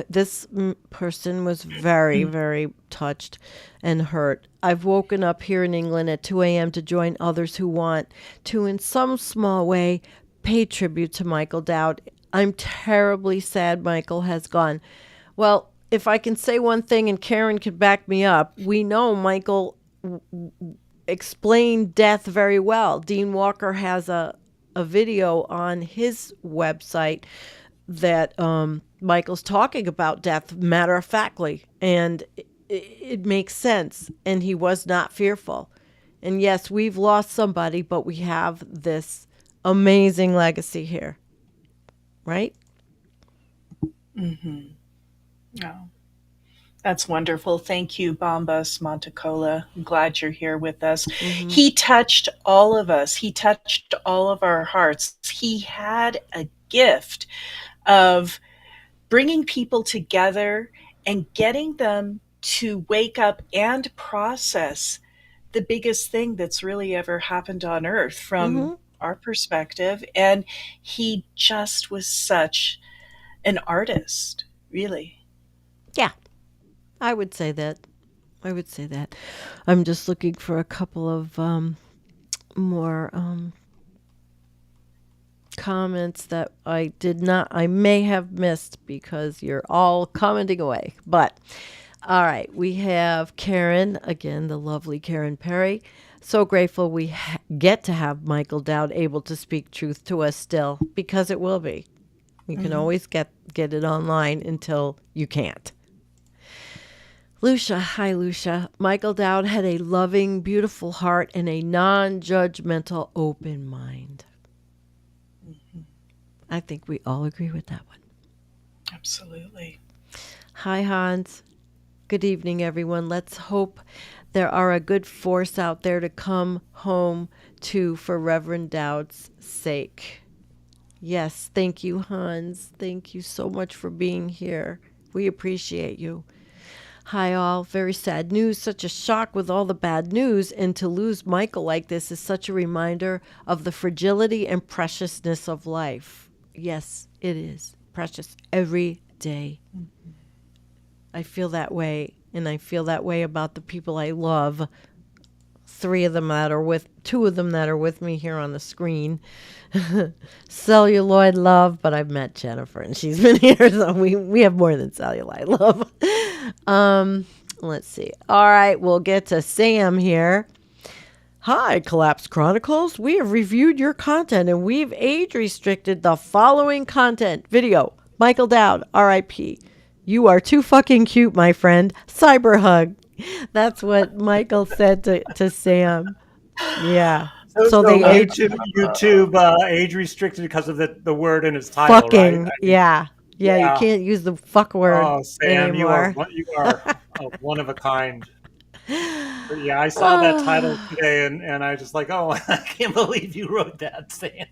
This person was very, very touched and hurt. I've woken up here in England at 2 a.m. to join others who want to, in some small way, pay tribute to Michael Dowd. I'm terribly sad Michael has gone. Well, if I can say one thing, and Karen could back me up, we know Michael explained death very well. Dean Walker has a video on his website that Michael's talking about death matter-of-factly, and it makes sense, and he was not fearful. And yes, we've lost somebody, but we have this amazing legacy here. Right? Mm-hmm. Oh, that's wonderful. Thank you, Bombas Montecola. I'm glad you're here with us. Mm-hmm. He touched all of us. He touched all of our hearts. He had a gift of bringing people together and getting them to wake up and process the biggest thing that's really ever happened on Earth from our perspective. And he just was such an artist, really. Yeah, I would say that. I'm just looking for a couple of more comments that I may have missed because you're all commenting away. But All right. We have Karen, again, the lovely Karen Perry. So grateful we get to have Michael Dowd able to speak truth to us still, because it will be. You can always get it online until you can't. Lucia, hi Lucia. Michael Dowd had a loving, beautiful heart and a non-judgmental, open mind. I think we all agree with that one. Absolutely. Hi Hans. Good evening, everyone. Let's hope there are a good force out there to come home to for Reverend Dowd's sake. Yes, thank you, Hans. Thank you so much for being here. We appreciate you. Hi, all. Very sad news. Such a shock with all the bad news. And to lose Michael like this is such a reminder of the fragility and preciousness of life. Yes, it is. Precious every day. I feel that way. And I feel that way about the people I love. Two of them that are with me here on the screen. Celluloid love, but I've met Jennifer and she's been here, so we have more than celluloid love. Let's see. All right, we'll get to Sam here. Hi, Collapse Chronicles. We have reviewed your content and we've age restricted the following content. Video, Michael Dowd, R.I.P. You are too fucking cute, my friend. Cyber hug. That's what Michael said to Sam. Yeah. So they YouTube age restricted because of the word in his title, fucking, right? yeah. You can't use the fuck word Sam, anymore. you are one of a kind. But yeah, I saw that title today, and I just like, I can't believe you wrote that, Sam.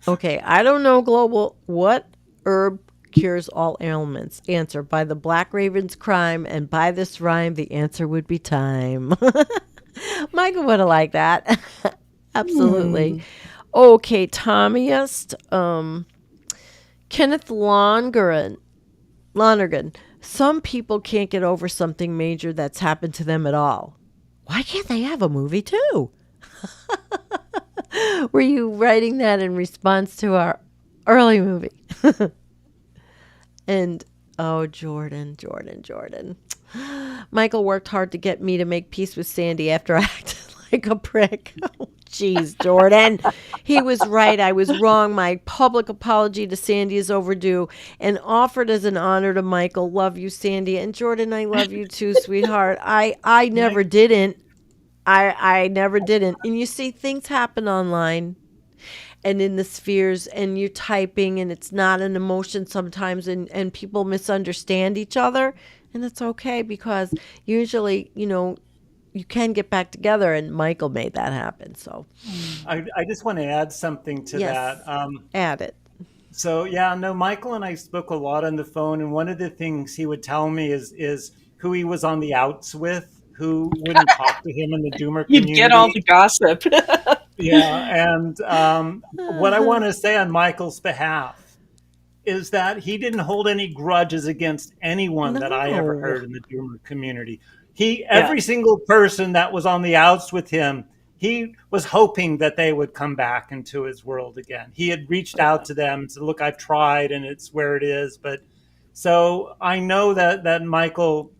Okay, I don't know, Global. What herb cures all ailments? Answer, by the black raven's crime, and by this rhyme, the answer would be time. Michael would have liked that. Absolutely. Okay, Tommyist. Kenneth Lonergan. Some people can't get over something major that's happened to them at all. Why can't they have a movie too? Were you writing that in response to our early movie? And, Jordan. Michael worked hard to get me to make peace with Sandy after I acted like a prick. Oh, jeez, Jordan. He was right. I was wrong. My public apology to Sandy is overdue and offered as an honor to Michael. Love you, Sandy. And Jordan, I love you too, sweetheart. I never didn't. I never didn't. And you see, things happen online and in the spheres, and you're typing, and it's not an emotion sometimes, and people misunderstand each other. And it's okay, because usually, you can get back together, and Michael made that happen. So I just want to add something to that. Add it. So Michael and I spoke a lot on the phone, and one of the things he would tell me is who he was on the outs with, who wouldn't talk to him in the Doomer community. You'd get all the gossip. Yeah, and what I want to say on Michael's behalf is that he didn't hold any grudges against anyone that I ever heard in the Doomer community. Every single person that was on the outs with him, he was hoping that they would come back into his world again. He had reached out to them and said, look, I've tried and it's where it is. But so I know that Michael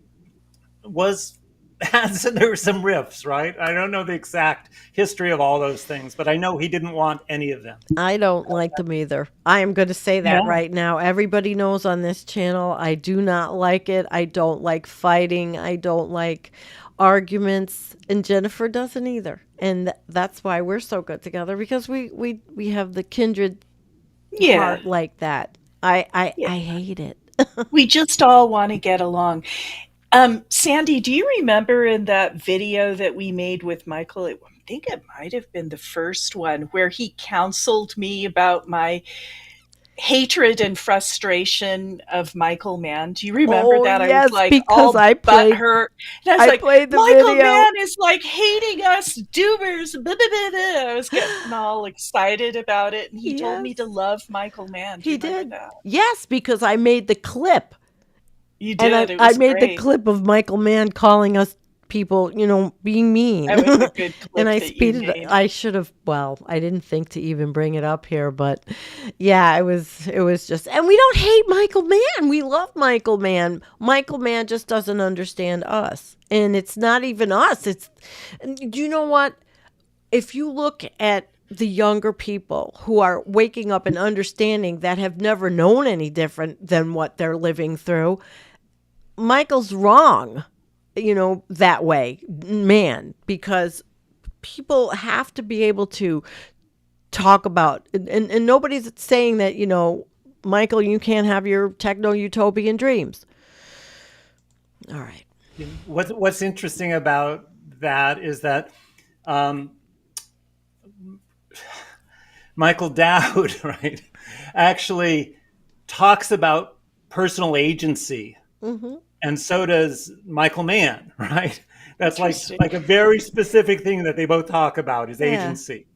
there were some rifts, right? I don't know the exact history of all those things, but I know he didn't want any of them. I don't like them either. I am going to say that right now. Everybody knows on this channel, I do not like it. I don't like fighting. I don't like arguments. And Jennifer doesn't either. And that's why we're so good together, because we have the kindred heart like that. I hate it. We just all want to get along. Sandy, do you remember in that video that we made with Michael, I think it might have been the first one, where he counseled me about my hatred and frustration of Michael Mann? Do you remember that? Yes, I was like, because I played her. And I was played the Michael video. Mann is like hating us doomers. Blah, blah, blah, blah. I was getting all excited about it, and he told me to love Michael Mann. He did. That? Yes, because I made the clip. You did. And I made the clip of Michael Mann calling us people, being mean. That was a good clip And I that you speeded. made. I should have. Well, I didn't think to even bring it up here, but yeah, it was just. And we don't hate Michael Mann. We love Michael Mann. Michael Mann just doesn't understand us, and it's not even us. Do you know what? If you look at the younger people who are waking up and understanding that have never known any different than what they're living through, Michael's wrong, that way, man, because people have to be able to talk about, and nobody's saying that, Michael, you can't have your techno-utopian dreams. All right. What's interesting about that is that Michael Dowd, right, actually talks about personal agency. Mm-hmm. And so does Michael Mann, right? That's like a very specific thing that they both talk about is agency.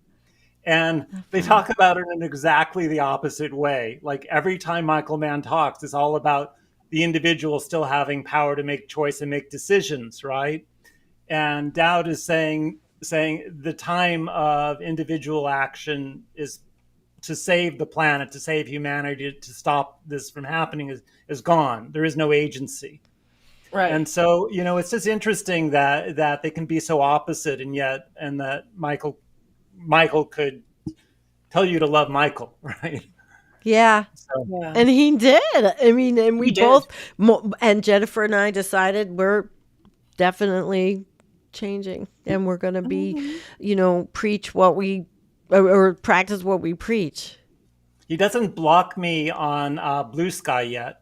And they talk about it in exactly the opposite way. Like every time Michael Mann talks, it's all about the individual still having power to make choice and make decisions, right? And Dowd is saying the time of individual action is to save the planet, to save humanity, to stop this from happening is gone. There is no agency. Right. And so, it's just interesting that they can be so opposite and that Michael could tell you to love Michael, right? Yeah. Yeah. And he did. I mean, and we both, and Jennifer and I decided we're definitely changing and we're going to be, preach what we, or practice what we preach. He doesn't block me on Blue Sky yet.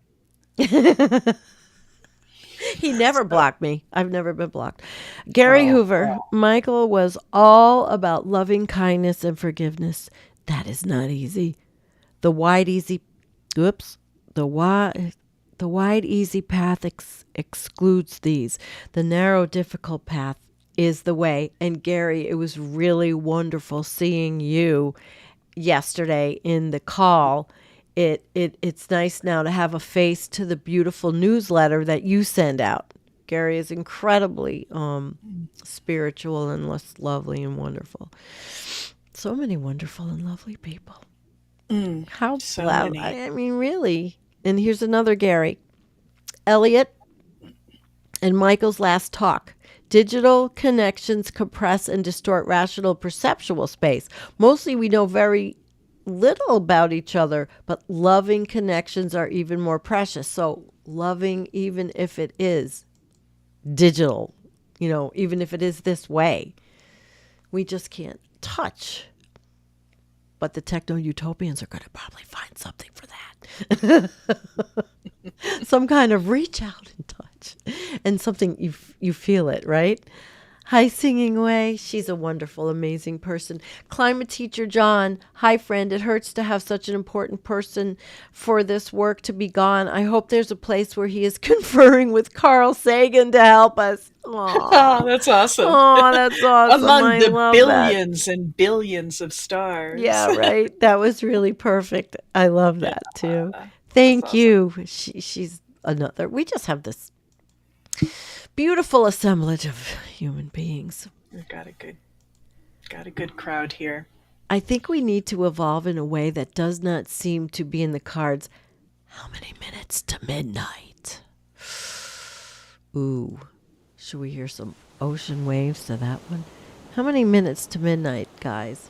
He never blocked me. I've never been blocked. Gary Hoover, Michael was all about loving kindness and forgiveness. That is not easy. The wide, easy path excludes these. The narrow, difficult path is the way. And Gary, it was really wonderful seeing you yesterday in the call. It's nice now to have a face to the beautiful newsletter that you send out. Gary is incredibly spiritual and lovely and wonderful. So many wonderful and lovely people. How so loud! many. I mean, really. And here's another Gary. Elliot and Michael's last talk. Digital connections compress and distort rational perceptual space. Mostly we know very little about each other, but loving connections are even more precious. So loving, even if it is digital, even if it is this way, we just can't touch. But the techno-utopians are going to probably find something for that. Some kind of reach out and touch. And something you feel it, right? Hi, Singing Way. She's a wonderful, amazing person. Climate teacher John. Hi, friend. It hurts to have such an important person for this work to be gone. I hope there's a place where he is conferring with Carl Sagan to help us. Oh, that's awesome. Oh, that's awesome. Among the billions and billions of stars. Yeah, right. That was really perfect. I love that too. Thank you. She's another. We just have this beautiful assemblage of human beings. We've got a good crowd here. I think we need to evolve in a way that does not seem to be in the cards. How many minutes to midnight? Ooh, should we hear some ocean waves to that one? How many minutes to midnight, guys?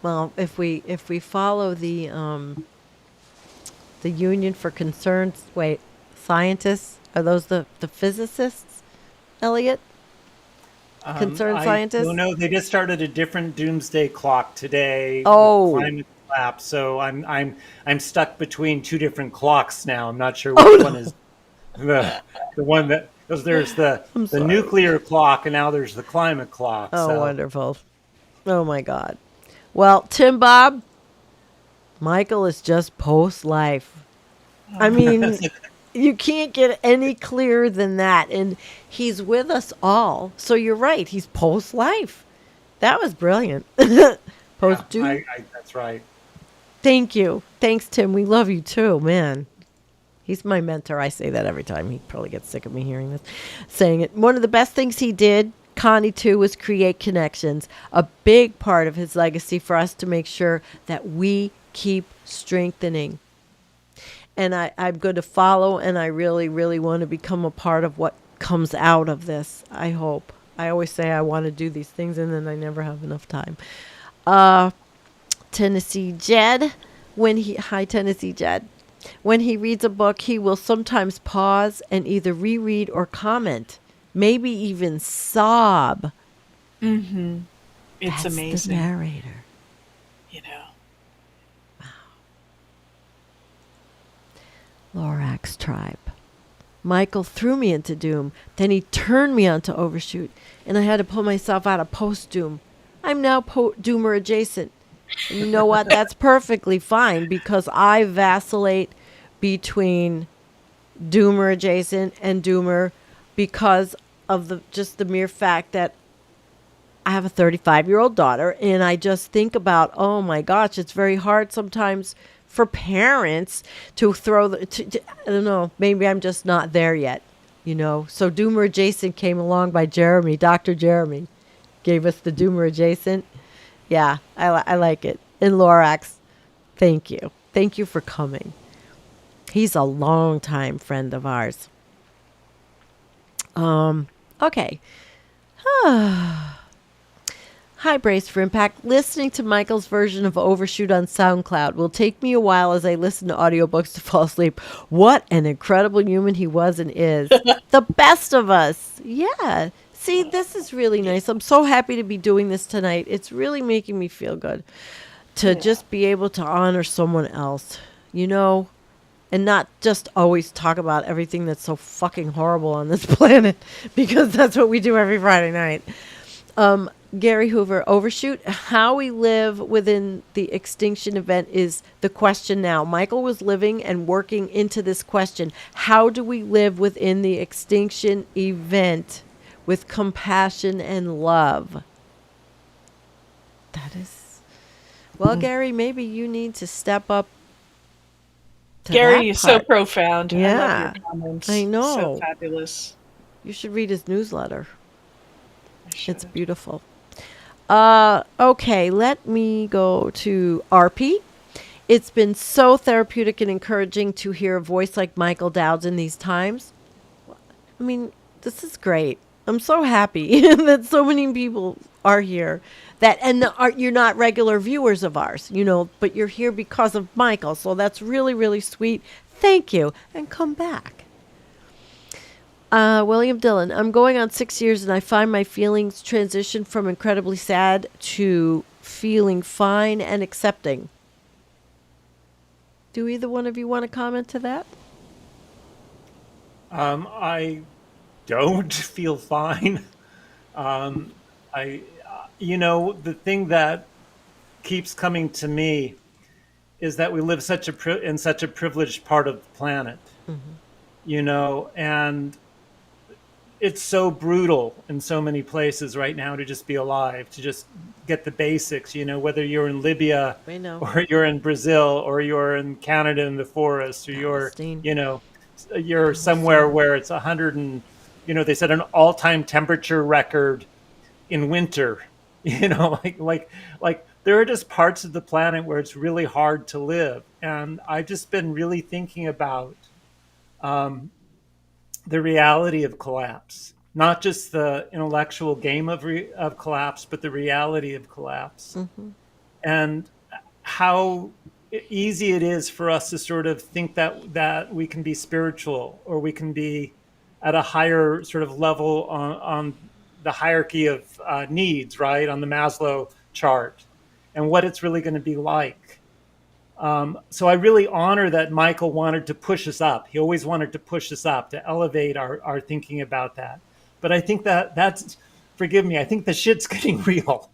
Well, if we follow the Union for Concerned Scientists, are those the physicists, Elliot? Concerned scientists? No, they just started a different Doomsday Clock today. Oh, climate collapse. So I'm stuck between two different clocks now. I'm not sure which one is the one that, because there's the nuclear clock and now there's the climate clock. Oh, wonderful! Oh my God. Well, Tim Bob, Michael is just post-life. I mean, you can't get any clearer than that. And he's with us all. So you're right. He's post-life. That was brilliant. Post-doom. That's right. Thank you. Thanks, Tim. We love you too, man. He's my mentor. I say that every time. He probably gets sick of me hearing this, saying it. One of the best things he did, Connie too, was create connections. A big part of his legacy for us to make sure that we keep strengthening. And I'm going to follow, and I really, really want to become a part of what comes out of this, I hope. I always say I want to do these things, and then I never have enough time. Tennessee Jed, hi Tennessee Jed. When he reads a book, he will sometimes pause and either reread or comment, maybe even sob. Mm-hmm. It's That's amazing. The narrator. You know. Lorax Tribe. Michael threw me into Doom. Then he turned me onto Overshoot, and I had to pull myself out of postdoom. I'm now Doomer adjacent. And you know what? That's perfectly fine because I vacillate between Doomer adjacent and Doomer because of the mere fact that I have a 35-year-old daughter, and I just think about, oh my gosh, it's very hard sometimes for parents to throw I don't know, maybe I'm just not there yet, So Doomer adjacent came along by Jeremy. Dr. Jeremy gave us the Doomer adjacent. Yeah, I like it. And Lorax, thank you. Thank you for coming. He's a longtime friend of ours. Okay. Hi, Brace for Impact. Listening to Michael's version of Overshoot on SoundCloud will take me a while as I listen to audiobooks to fall asleep. What an incredible human he was and is. The best of us. Yeah. See, this is really nice. I'm so happy to be doing this tonight. It's really making me feel good to just be able to honor someone else, and not just always talk about everything that's so fucking horrible on this planet, because that's what we do every Friday night. Gary Hoover, Overshoot, how we live within the extinction event is the question now. Michael was living and working into this question. How do we live within the extinction event with compassion and love? That is... Well, Gary, maybe you need to step up to Gary is so part. profound. Yeah, I love your comments. I know. So fabulous. You should read his newsletter. It's beautiful. Okay, let me go to RP. It's been so therapeutic and encouraging to hear a voice like Michael Dowd's in these times. I mean, this is great. I'm so happy that so many people are here. You're not regular viewers of ours, but you're here because of Michael. So that's really, really sweet. Thank you. And come back. William Dillon, I'm going on 6 years and I find my feelings transition from incredibly sad to feeling fine and accepting. Do either one of you want to comment to that? I don't feel fine. The thing that keeps coming to me is that we live in such a privileged part of the planet, and it's so brutal in so many places right now to just be alive, to just get the basics, whether you're in Libya or you're in Brazil or you're in Canada in the forest or you're somewhere where it's 100 and, they said an all-time temperature record in winter, like there are just parts of the planet where it's really hard to live. And I've just been really thinking about the reality of collapse, not just the intellectual game of collapse, but the reality of collapse, and how easy it is for us to sort of think that we can be spiritual or we can be at a higher sort of level on the hierarchy of needs, right, on the Maslow chart, and what it's really going to be like. So I really honor that Michael wanted to push us up. He always wanted to push us up, to elevate our thinking about that. But I think that's, forgive me, I think the shit's getting real.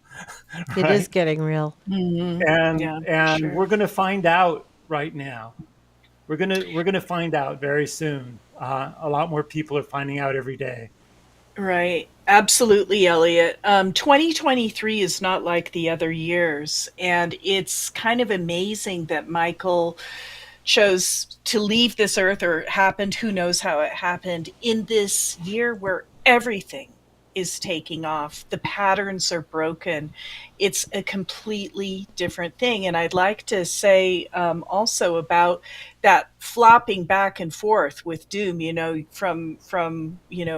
Right? It is getting real. And we're going to find out right now. We're going to find out very soon. A lot more people are finding out every day. Right. Absolutely, Elliot. 2023 is not like the other years. And it's kind of amazing that Michael chose to leave this earth, or happened, who knows how it happened, in this year where everything is taking off. The patterns are broken. It's a completely different thing. And I'd like to say also about that flopping back and forth with doom, from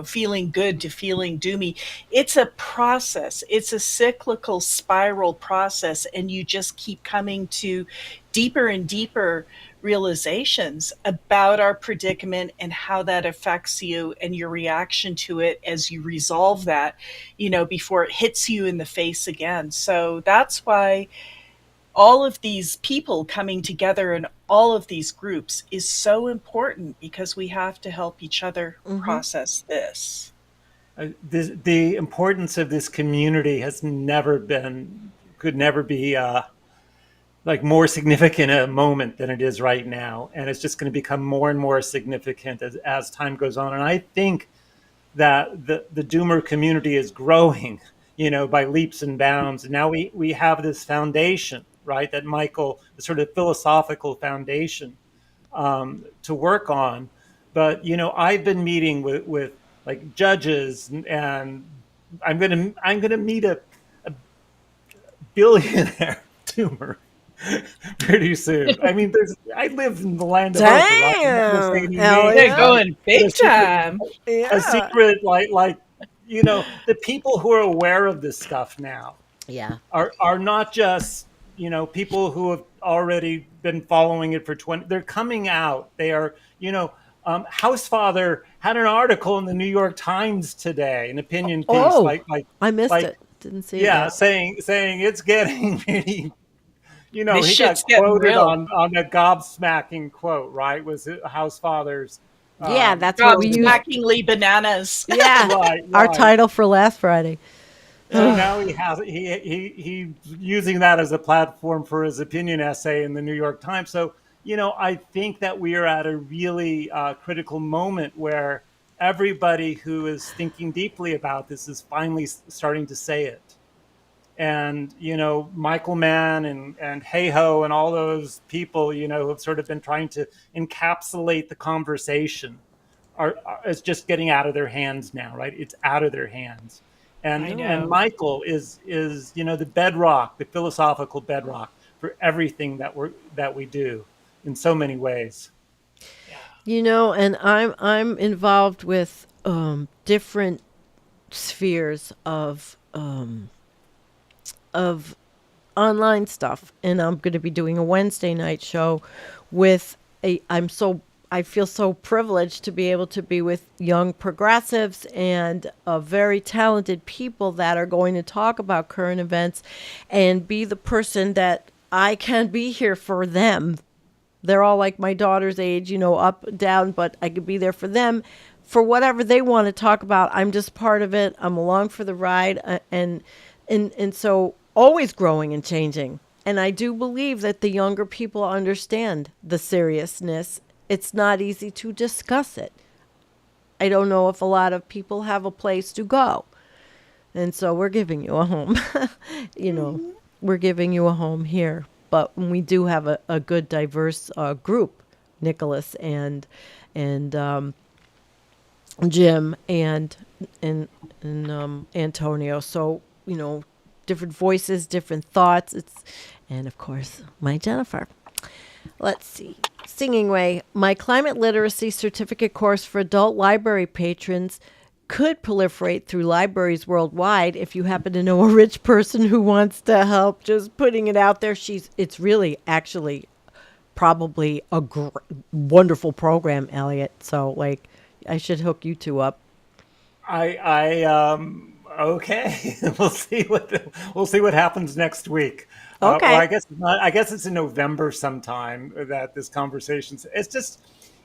feeling good to feeling doomy. It's a process. It's a cyclical spiral process, and you just keep coming to deeper and deeper realizations about our predicament and how that affects you and your reaction to it as you resolve that, before it hits you in the face again. So that's why all of these people coming together in all of these groups is so important, because we have to help each other process this. The importance of this community could never be like more significant a moment than it is right now. And it's just going to become more and more significant as time goes on. And I think that the doomer community is growing, by leaps and bounds. And now we have this foundation, right? That Michael, the sort of philosophical foundation to work on. But, I've been meeting with like judges, and I'm going to meet a billionaire doomer pretty soon. I mean, I live in the land of Damn, Oprah, right? They're going big time. A secret, like the people who are aware of this stuff now, are not just people who have already been following it for 20. They're coming out. They are Housefather had an article in the New York Times today, an opinion piece. Like I missed it. Didn't see it. Yeah, saying it's getting really. He got getting quoted real. on a gobsmacking quote, right? Was it Housefather's? Yeah, that's what we use. Gobsmackingly bananas. Yeah, Right. Our title for last Friday. So now he's using that as a platform for his opinion essay in the New York Times. So, I think that we are at a really critical moment where everybody who is thinking deeply about this is finally starting to say it. And, Michael Mann and Hey Ho and all those people, who have sort of been trying to encapsulate the conversation it's just getting out of their hands now, right? It's out of their hands. And Michael is the bedrock, the philosophical bedrock for everything that we do in so many ways. And I'm involved with different spheres of online stuff, and I'm going to be doing a Wednesday night show with I feel so privileged to be able to be with young progressives and very talented people that are going to talk about current events and be the person that I can be here for them. They're all like my daughter's age, up, down, but I could be there for them for whatever they want to talk about. I'm just part of it. I'm along for the ride, and so always growing and changing. And I do believe that the younger people understand the seriousness. It's not easy to discuss it. I don't know if a lot of people have a place to go. And so we're giving you a home. We're giving you a home here. But we do have a good, diverse group, Nicholas and Jim and Antonio. So, different voices, different thoughts. And of course, my Jennifer. Let's see. Singing Way, my climate literacy certificate course for adult library patrons could proliferate through libraries worldwide if you happen to know a rich person who wants to help. Just putting it out there. It's really actually probably a wonderful program, Elliot. So I should hook you two up. Okay. We'll see what happens next week. Okay. Well, I guess it's in November sometime that this conversation.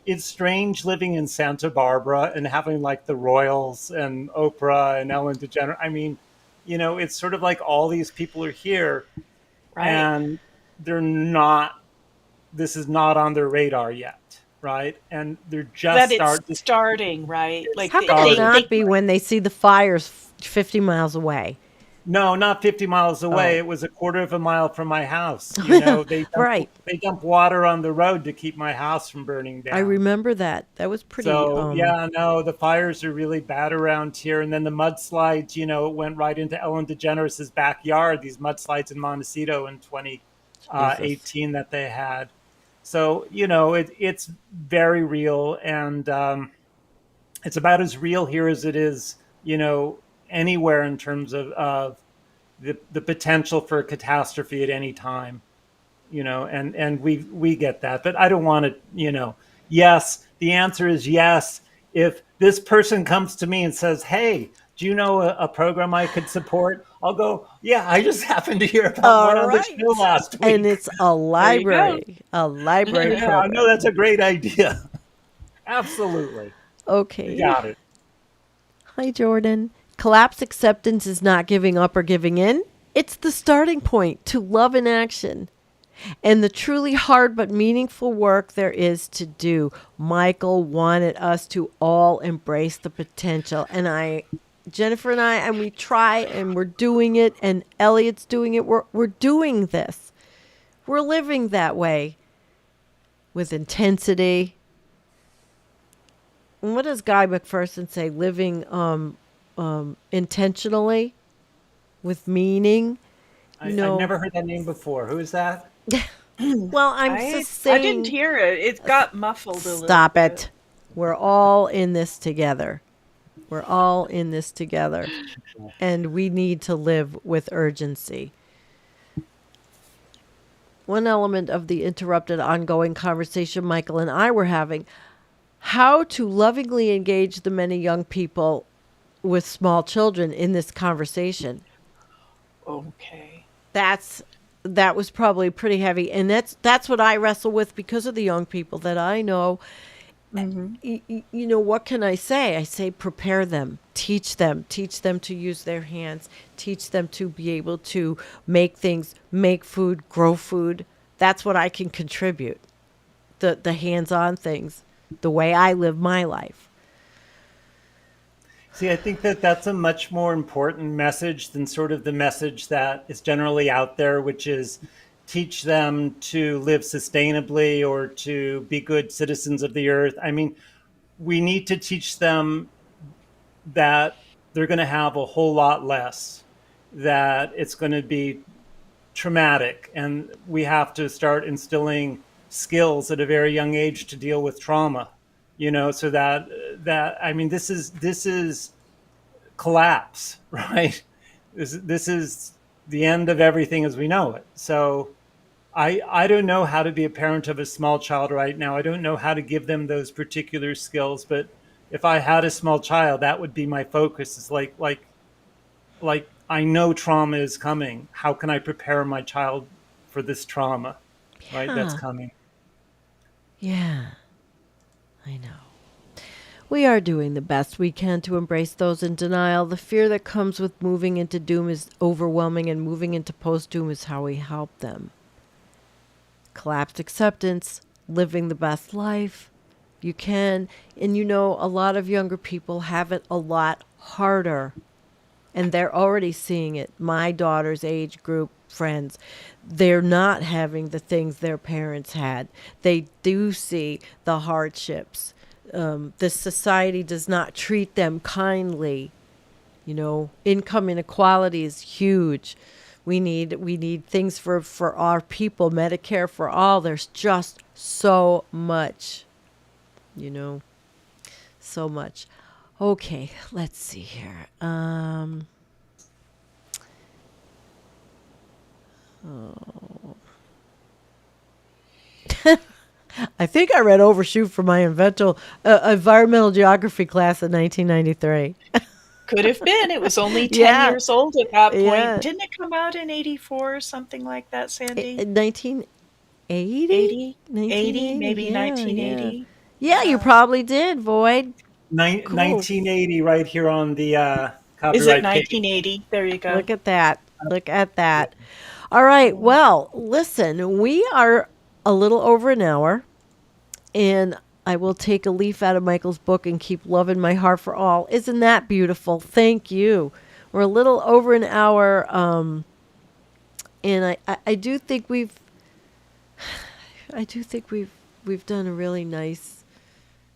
It's strange living in Santa Barbara and having like the Royals and Oprah and Ellen DeGeneres. I mean, it's sort of like all these people are here, right, and they're not. This is not on their radar yet, right? And they're just starting, right? Like how can they not be when they see the fires 50 miles away? No, not 50 miles away. Oh. It was a quarter of a mile from my house. You know, Right. they dump water on the road to keep my house from burning I down. remember that. That was pretty. So yeah, no, the fires are really bad around here. And then the mudslides, you know, it went right into Ellen DeGeneres' backyard. These mudslides in Montecito in 2018 that they had. So you know, it's very real, and it's about as real here as it is, you know, anywhere in terms of the potential for a catastrophe at any time, you know, and we get that, but I don't want to, you know, yes, the answer is yes. If this person comes to me and says, hey, do you know a program I could support? I'll go, yeah, I just happened to hear about one on the show last week. And it's a library Yeah, program. I know that's a great idea. Absolutely. Okay. Got it. Hi, Jordan. Collapse acceptance is not giving up or giving in. It's the starting point to love in action and the truly hard but meaningful work there is to do. Michael wanted us to all embrace the potential. And Jennifer and I, we try, and we're doing it, and Elliot's doing it. We're doing this. We're living that way with intensity. And what does Guy McPherson say? Living intentionally with meaning. I've never heard that name before. Who is that? Well, I'm just saying. I didn't hear it. It got muffled a little Stop bit. it. We're all in this together. We're all in this together. And we need to live with urgency. One element of the interrupted ongoing conversation Michael and I were having, how to lovingly engage the many young people with small children in this conversation. Okay. That was probably pretty heavy, and that's what I wrestle with because of the young people that I know. You know, what can I say? I say prepare them, teach them to use their hands, teach them to be able to make things, make food, grow food. That's what I can contribute. The hands-on things, the way I live my life. See, I think that's a much more important message than sort of the message that is generally out there, which is teach them to live sustainably or to be good citizens of the earth. I mean, we need to teach them that they're going to have a whole lot less, that it's going to be traumatic, and we have to start instilling skills at a very young age to deal with trauma. You know, so that I mean, this is collapse, right? This is the end of everything as we know it. So I don't know how to be a parent of a small child right now. I don't know how to give them those particular skills, but if I had a small child, that would be my focus. It's like I know trauma is coming. How can I prepare my child for this trauma, right? That's coming. Yeah. I know. We are doing the best we can to embrace those in denial. The fear that comes with moving into doom is overwhelming, and moving into post-doom is how we help them. Collapsed acceptance, living the best life you can. And you know, a lot of younger people have it a lot harder, and they're already seeing it. My daughter's age group friends, they're not having the things their parents had. They do see the hardships. The society does not treat them kindly. You know, income inequality is huge. We need things for our people, Medicare for all. There's just so much, you know, so much. Okay, let's see here. I think I read Overshoot for my environmental geography class in 1993. Could have been. It was only 10 years old at that point. Yeah. Didn't it come out in 84 or something like that, Sandy? 1980? 80? 80? Maybe 1980? Yeah, you probably did, Void. 1980 right here on the copyright Is it page. 1980? There you go. Look at that. Look at that. All right. Well, listen, we are a little over an hour, and I will take a leaf out of Michael's book and keep love in my heart for all. Isn't that beautiful? Thank you. We're a little over an hour, and I do think we've done a really nice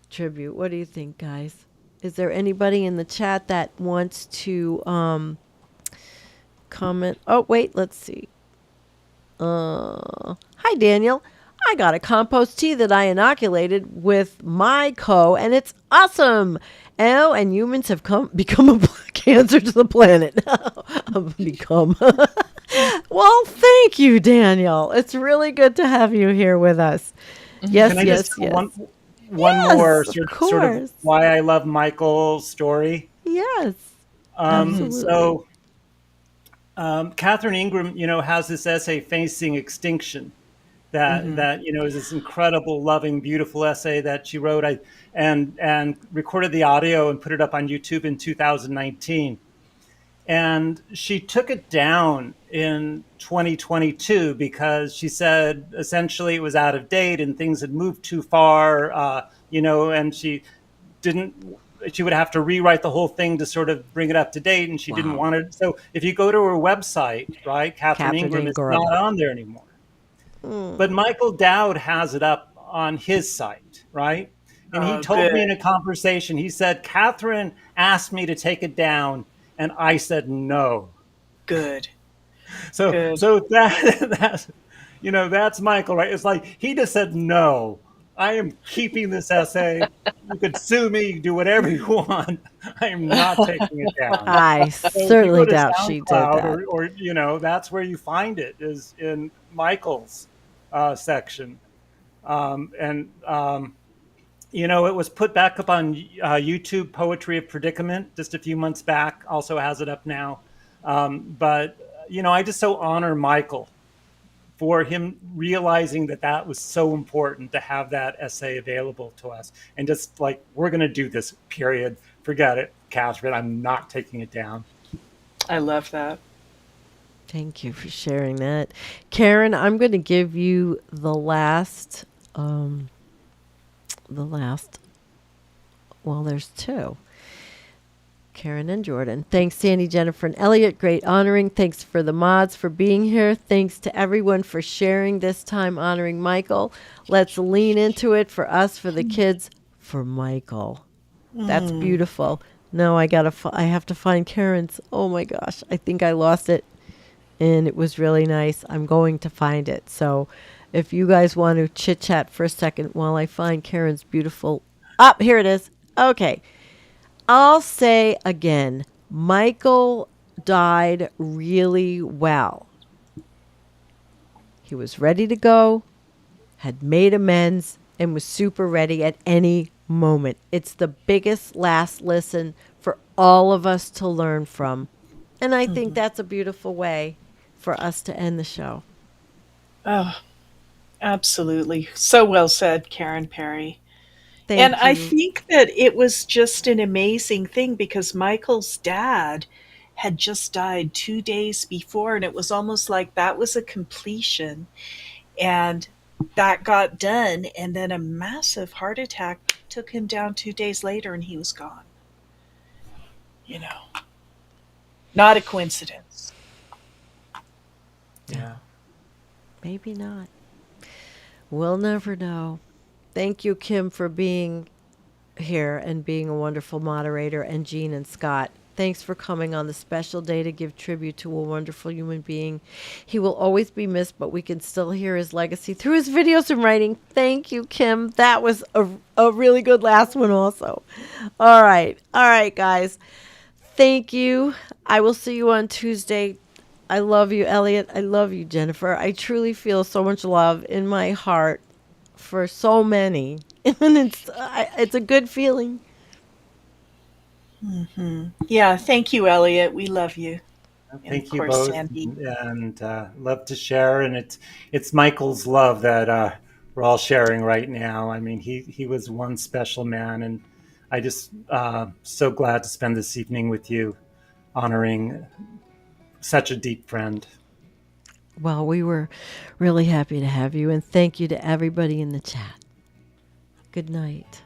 tribute. What do you think, guys? Is there anybody in the chat that wants to comment? Oh, wait, let's see. Hi, Daniel. I got a compost tea that I inoculated with my and it's awesome. Oh, and humans have become a cancer to the planet. Become. Well, thank you, Daniel. It's really good to have you here with us. Yes, Can I yes, just yes. One Yes, more of sort of course. why I love Michael's story. Yes, absolutely. So Catherine Ingram, has this essay, Facing Extinction, that is this incredible, loving, beautiful essay that she wrote. And recorded the audio and put it up on YouTube in 2019. And she took it down in 2022 because she said essentially it was out of date and things had moved too far, and she would have to rewrite the whole thing to sort of bring it up to date, and she didn't want it. So if you go to her website, right, Catherine Ingram is not on there anymore. But Michael Dowd has it up on his site, right? And he told me in a conversation, he said, Catherine asked me to take it down, and I said no. Good. So that's Michael, right? It's like he just said no. I am keeping this essay. You could sue me, do whatever you want. I am not taking it down. I certainly doubt she did that. Or that's where you find it, is in Michael's section. It was put back up on YouTube, Poetry of Predicament, just a few months back. Also has it up now. But I just so honor Michael for him realizing that was so important to have that essay available to us. And just like, we're going to do this, period. Forget it, Catherine. I'm not taking it down. I love that. Thank you for sharing that. Karen, I'm going to give you the last, well, there's two. Karen and Jordan. Thanks, Sandy, Jennifer, and Elliot. Great honoring. Thanks for the mods for being here. Thanks to everyone for sharing this time honoring Michael. Let's lean into it for us, for the kids, for Michael. That's beautiful. No, I have to find Karen's. Oh my gosh. I think I lost it and it was really nice. I'm going to find it. So if you guys want to chit chat for a second while I find Karen's beautiful. Here it is. Okay. I'll say again, Michael died really well. He was ready to go, had made amends, and was super ready at any moment. It's the biggest last listen for all of us to learn from. And I think that's a beautiful way for us to end the show. Oh, absolutely. So well said, Karen Perry. Thank and you. I think that it was just an amazing thing because Michael's dad had just died 2 days before, and it was almost like that was a completion. And that got done, and then a massive heart attack took him down 2 days later, and he was gone. Not a coincidence. Yeah. Maybe not. We'll never know. Thank you, Kim, for being here and being a wonderful moderator, and Jean and Scott. Thanks for coming on the special day to give tribute to a wonderful human being. He will always be missed, but we can still hear his legacy through his videos and writing. Thank you, Kim. That was a really good last one also. All right, guys. Thank you. I will see you on Tuesday. I love you, Elliot. I love you, Jennifer. I truly feel so much love in my heart for so many, and it's a good feeling. Yeah, thank you, Elliot. We love you. Thank you both, Sandy. And love to share. And it's Michael's love that we're all sharing right now. I mean, he was one special man, and I just so glad to spend this evening with you, honoring such a deep friend. Well, we were really happy to have you, and thank you to everybody in the chat. Good night.